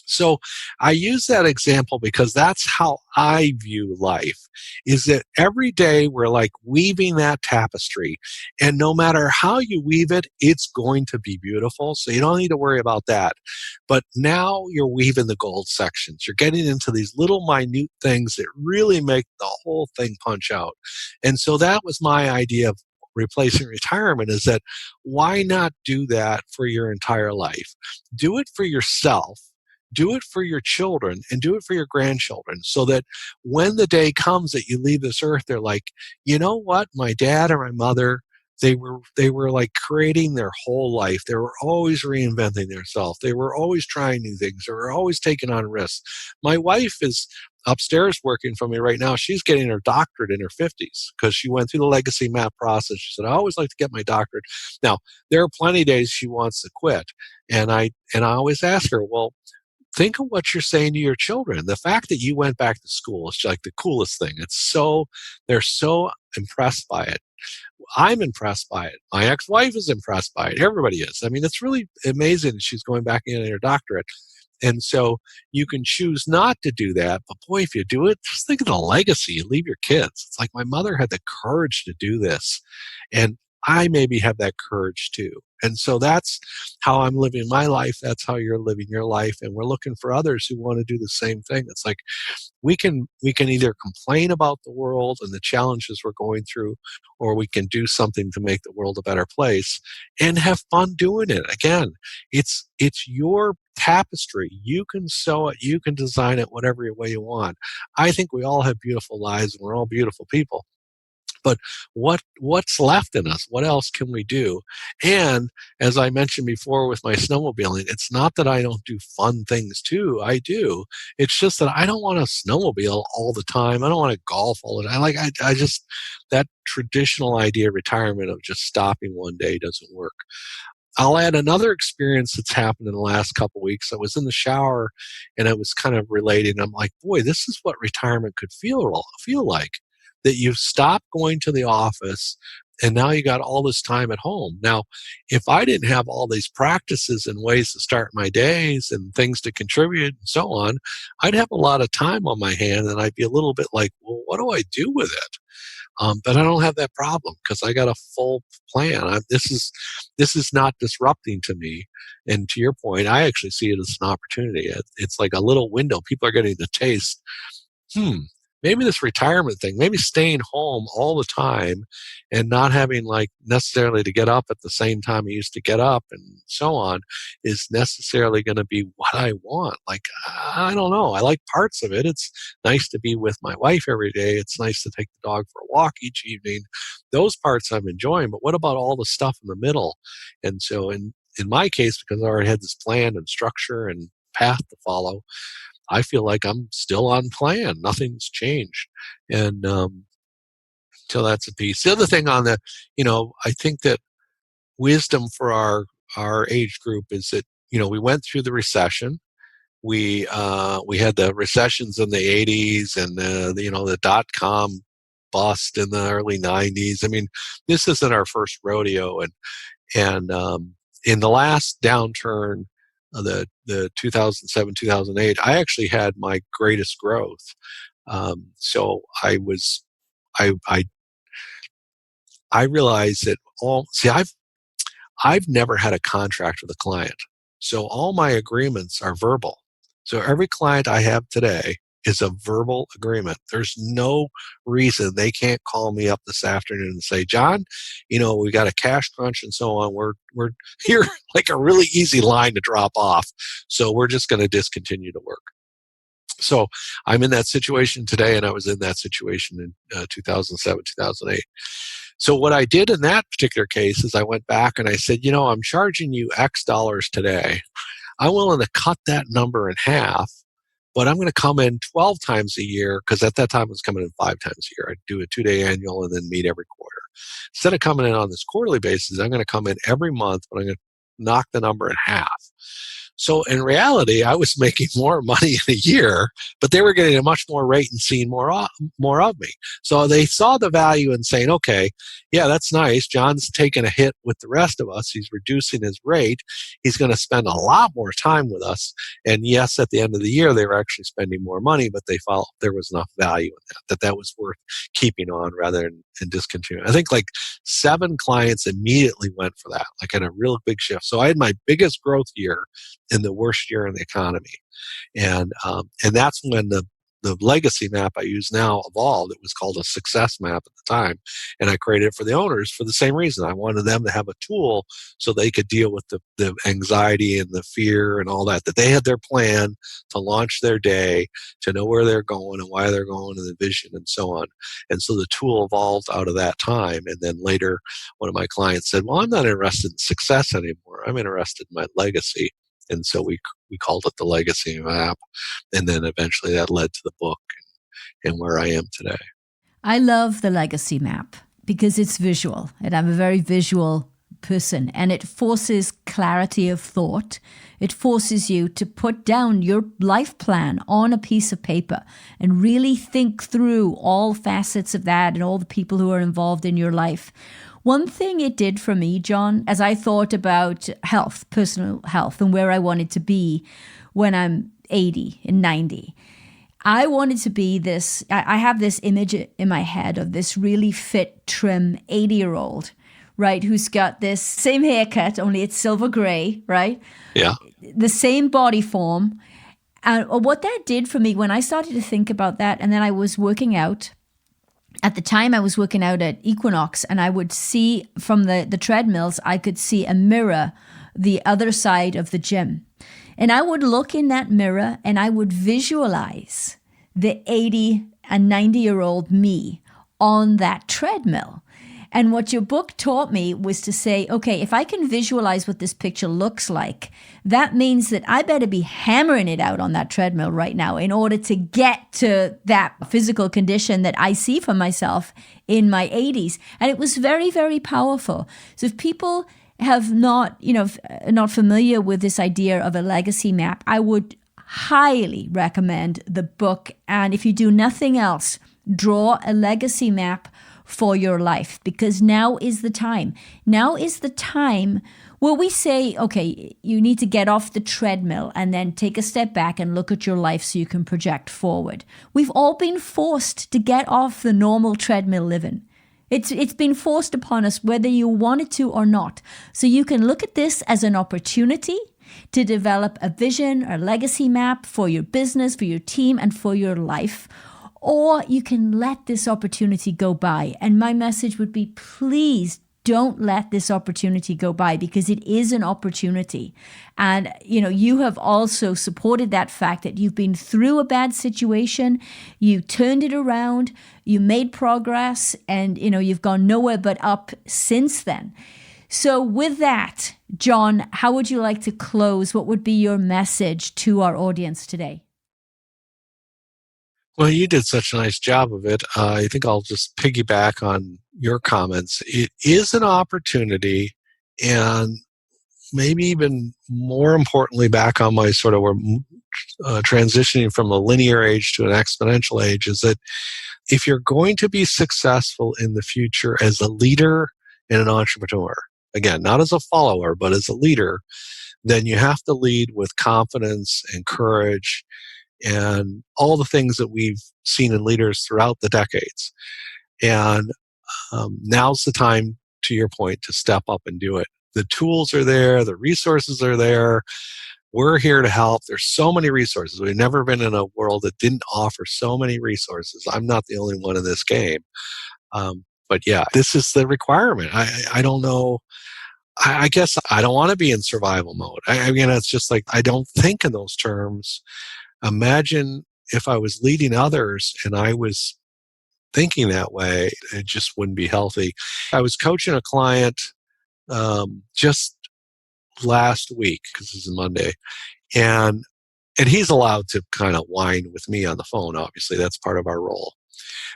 So I use that example because that's how I view life, is that every day we're like weaving that tapestry, and no matter how you weave it, it's going to be beautiful. So you don't need to worry about that. But now you're weaving the gold sections. You're getting into these little minute things that really make the whole thing punch out. And so that was my idea of replacing retirement, is that why not do that for your entire life? Do it for yourself, do it for your children, and do it for your grandchildren, so that when the day comes that you leave this earth, they're like, you know what, my dad or my mother, they were like creating their whole life. They were always reinventing themselves. They were always trying new things. They were always taking on risks. My wife is upstairs working for me right now. She's getting her doctorate in her 50s because she went through the legacy map process. She said, I always like to get my doctorate. Now, there are plenty of days she wants to quit. And I always ask her, well, think of what you're saying to your children. The fact that you went back to school is like the coolest thing. They're so impressed by it. I'm impressed by it. My ex-wife is impressed by it. Everybody is. I mean, it's really amazing that she's going back in her doctorate. And so you can choose not to do that. But boy, if you do it, just think of the legacy you leave your kids. It's like my mother had the courage to do this. And I maybe have that courage too. And so that's how I'm living my life. That's how you're living your life. And we're looking for others who want to do the same thing. It's like we can either complain about the world and the challenges we're going through, or we can do something to make the world a better place and have fun doing it. Again, it's your tapestry. You can sew it, you can design it whatever way you want. I think we all have beautiful lives and we're all beautiful people. But what's left in us? What else can we do? And as I mentioned before with my snowmobiling, it's not that I don't do fun things too. I do. It's just that I don't want to snowmobile all the time. I don't want to golf all the time. I just, that traditional idea of retirement of just stopping one day doesn't work. I'll add another experience that's happened in the last couple of weeks. I was in the shower and I was kind of relating. I'm like, boy, this is what retirement could feel like. That you've stopped going to the office and now you got all this time at home. Now, if I didn't have all these practices and ways to start my days and things to contribute and so on, I'd have a lot of time on my hand and I'd be a little bit like, well, what do I do with it? But I don't have that problem because I got a full plan. This is not disrupting to me. And to your point, I actually see it as an opportunity. It's like a little window. People are getting to taste. Maybe this retirement thing, maybe staying home all the time and not having like necessarily to get up at the same time I used to get up and so on is necessarily going to be what I want. Like, I don't know. I like parts of it. It's nice to be with my wife every day. It's nice to take the dog for a walk each evening. Those parts I'm enjoying, but what about all the stuff in the middle? And so in my case, because I already had this plan and structure and path to follow. I feel like I'm still on plan. Nothing's changed. And so that's a piece. The other thing on the, I think that wisdom for our age group is that, we went through the recession. We had the recessions in the 80s and the dot-com bust in the early 90s. I mean, this isn't our first rodeo. And in the last downturn, the 2007, 2008, I actually had my greatest growth. So I realized that I've never had a contract with a client. So all my agreements are verbal. So every client I have today is a verbal agreement. There's no reason they can't call me up this afternoon and say, John, we got a cash crunch and so on. We're here, like a really easy line to drop off. So we're just going to discontinue to work. So I'm in that situation today, and I was in that situation in 2007, 2008. So what I did in that particular case is I went back and I said, I'm charging you X dollars today. I'm willing to cut that number in half, but I'm going to come in 12 times a year, because at that time I was coming in 5 times a year. I'd do a 2-day annual and then meet every quarter. Instead of coming in on this quarterly basis, I'm going to come in every month, but I'm going to knock the number in half. So in reality, I was making more money in a year, but they were getting a much more rate and seeing more of me. So they saw the value in saying, okay, yeah, that's nice. John's taking a hit with the rest of us. He's reducing his rate. He's going to spend a lot more time with us. And yes, at the end of the year, they were actually spending more money, but they felt there was enough value in that was worth keeping on rather than discontinuing. I think like 7 clients immediately went for that, like in a real big shift. So I had my biggest growth year in the worst year in the economy. And that's when the legacy map I use now evolved. It was called a success map at the time. And I created it for the owners for the same reason. I wanted them to have a tool so they could deal with the anxiety and the fear and all that they had their plan to launch their day, to know where they're going and why they're going and the vision and so on. And so the tool evolved out of that time. And then later, one of my clients said, well, I'm not interested in success anymore. I'm interested in my legacy. And so we called it the legacy map. And then eventually that led to the book and where I am today. I love the legacy map because it's visual, and I'm a very visual person, and it forces clarity of thought. It forces you to put down your life plan on a piece of paper and really think through all facets of that and all the people who are involved in your life. One thing it did for me, John, as I thought about health, personal health, and where I wanted to be when I'm 80 and 90, I wanted to be this, I have this image in my head of this really fit, trim 80-year-old, right, who's got this same haircut, only it's silver gray, right? Yeah. The same body form. And what that did for me when I started to think about that, and then I was working out. At the time, I was working out at Equinox, and I would see from the treadmills, I could see a mirror the other side of the gym. And I would look in that mirror, and I would visualize the 80 and 90-year-old me on that treadmill. And what your book taught me was to say, okay, if I can visualize what this picture looks like, that means that I better be hammering it out on that treadmill right now in order to get to that physical condition that I see for myself in my 80s. And it was very, very powerful. So if people have not familiar with this idea of a legacy map, I would highly recommend the book. And if you do nothing else, draw a legacy map for your life, because now is the time. Now is the time where we say, okay, you need to get off the treadmill and then take a step back and look at your life so you can project forward. We've all been forced to get off the normal treadmill living. It's been forced upon us whether you wanted to or not. So you can look at this as an opportunity to develop a vision or legacy map for your business, for your team, and for your life. Or you can let this opportunity go by. And my message would be, please don't let this opportunity go by, because it is an opportunity. And, you have also supported that fact that you've been through a bad situation, you turned it around, you made progress, and, you've gone nowhere but up since then. So with that, John, how would you like to close? What would be your message to our audience today? Well, you did such a nice job of it. I think I'll just piggyback on your comments. It is an opportunity, and maybe even more importantly, back on my sort of transitioning from a linear age to an exponential age, is that if you're going to be successful in the future as a leader and an entrepreneur, again, not as a follower, but as a leader, then you have to lead with confidence and courage and all the things that we've seen in leaders throughout the decades. And now's the time, to your point, to step up and do it. The tools are there, the resources are there. We're here to help. There's so many resources. We've never been in a world that didn't offer so many resources. I'm not the only one in this game. But yeah, this is the requirement. I don't know. I guess I don't want to be in survival mode. I mean, it's just like, I don't think in those terms. Imagine if I was leading others and I was thinking that way, it just wouldn't be healthy. I was coaching a client just last week, because this is Monday, and he's allowed to kind of whine with me on the phone. Obviously, that's part of our role.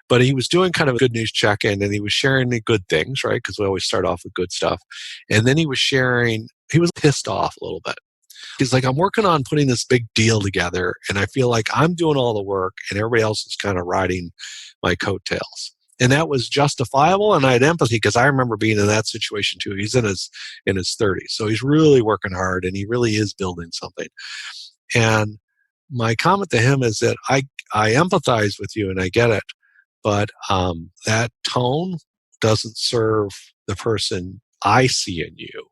But he was doing kind of a good news check-in, and he was sharing the good things, right? Because we always start off with good stuff. And then he was pissed off a little bit. He's like, I'm working on putting this big deal together, and I feel like I'm doing all the work, and everybody else is kind of riding my coattails. And that was justifiable, and I had empathy because I remember being in that situation too. He's in his 30s, so he's really working hard, and he really is building something. And my comment to him is that I empathize with you, and I get it, but that tone doesn't serve the person I see in you.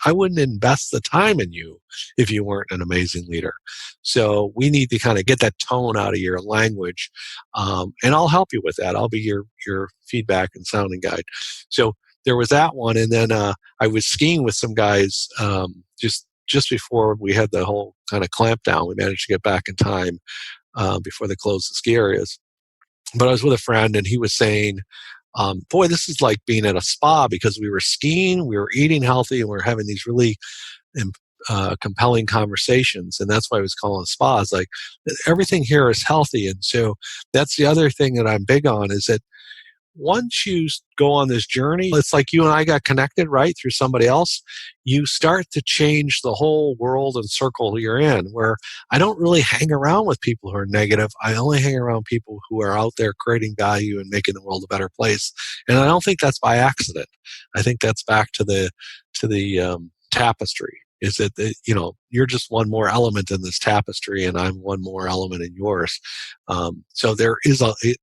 I wouldn't invest the time in you if you weren't an amazing leader. So we need to kind of get that tone out of your language, and I'll help you with that. I'll be your feedback and sounding guide. So there was that one, and then I was skiing with some guys just before we had the whole kind of clamp down. We managed to get back in time before they closed the ski areas. But I was with a friend, and he was saying, boy, this is like being at a spa, because we were skiing, we were eating healthy, and we were having these really compelling conversations. And that's why I was calling it a spa. It's like, everything here is healthy. And so that's the other thing that I'm big on, is that once you go on this journey, it's like you and I got connected, right, through somebody else. You start to change the whole world and circle you're in, where I don't really hang around with people who are negative. I only hang around people who are out there creating value and making the world a better place. And I don't think that's by accident. I think that's back to the tapestry. Is that you're just one more element in this tapestry, and I'm one more element in yours. So there is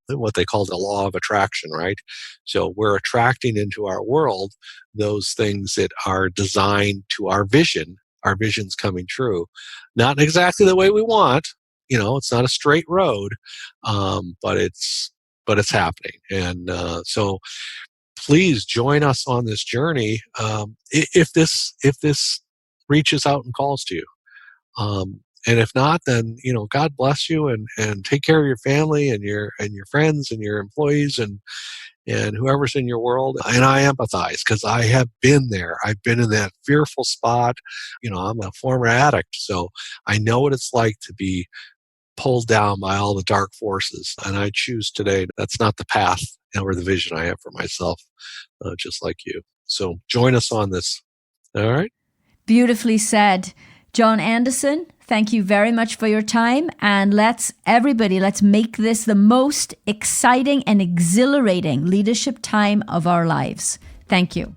what they call the law of attraction, right? So we're attracting into our world those things that are designed to our vision. Our vision's coming true, not exactly the way we want. It's not a straight road, but it's happening, and so please join us on this journey. If this reaches out and calls to you. And if not, then, God bless you, and take care of your family and your friends and your employees and whoever's in your world. And I empathize, because I have been there. I've been in that fearful spot. I'm a former addict, so I know what it's like to be pulled down by all the dark forces. And I choose today, that's not the path or the vision I have for myself, just like you. So join us on this. All right. Beautifully said. John Anderson, thank you very much for your time. And let's make this the most exciting and exhilarating leadership time of our lives. Thank you.